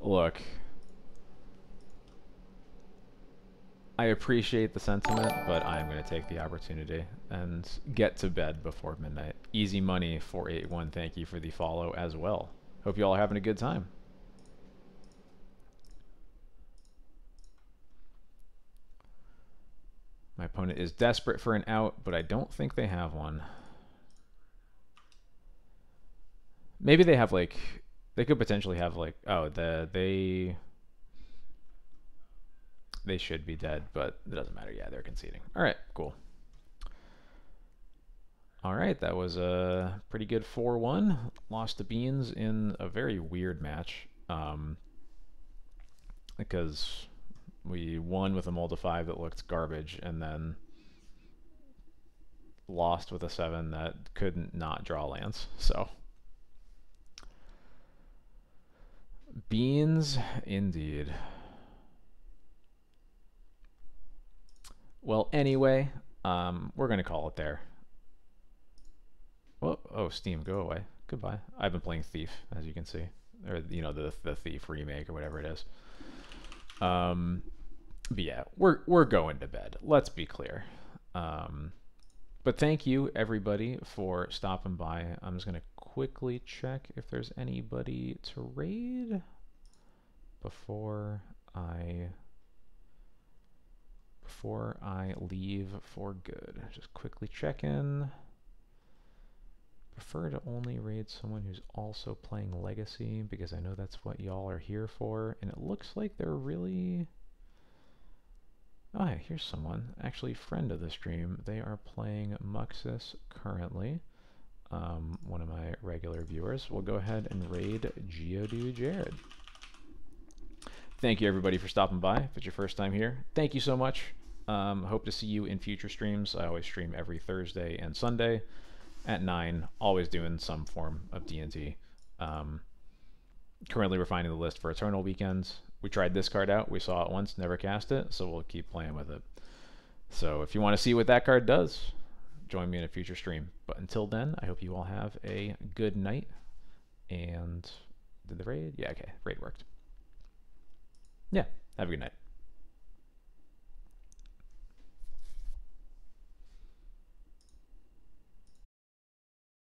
Look, I appreciate the sentiment, but I'm going to take the opportunity and get to bed before midnight. Easy Money 481, thank you for the follow as well. Hope you all are having a good time. My opponent is desperate for an out, but I don't think they have one. Maybe they have like, they could potentially have like, oh, they should be dead, but it doesn't matter. Yeah, they're conceding. All right, cool. All right, that was a pretty good 4-1. Lost to Beans in a very weird match, because we won with a mold of 5 that looked garbage, and then lost with a 7 that couldn't not draw lands. So Beans indeed. Well, anyway, we're gonna call it there. Whoa, oh, Steam, go away. Goodbye. I've been playing Thief, as you can see, or you know, the Thief remake or whatever it is. But yeah, we're going to bed. Let's be clear. But thank you everybody for stopping by. I'm just gonna quickly check if there's anybody to raid before I leave for good. Just quickly check in. Prefer to only raid someone who's also playing Legacy, because I know that's what y'all are here for, and it looks like they're really... Oh, yeah, here's someone, actually friend of the stream. They are playing Muxus currently. One of my regular viewers. We'll go ahead and raid Geodude Jared. Thank you everybody for stopping by. If it's your first time here, thank you so much. Hope to see you in future streams. I always stream every Thursday and Sunday at 9, always doing some form of D&D. Currently refining the list for Eternal Weekends. We tried this card out, we saw it once, never cast it, so we'll keep playing with it. So if you want to see what that card does, join me in a future stream. But until then, I hope you all have a good night. And did the raid? Yeah, okay, raid worked. Yeah, have a good night.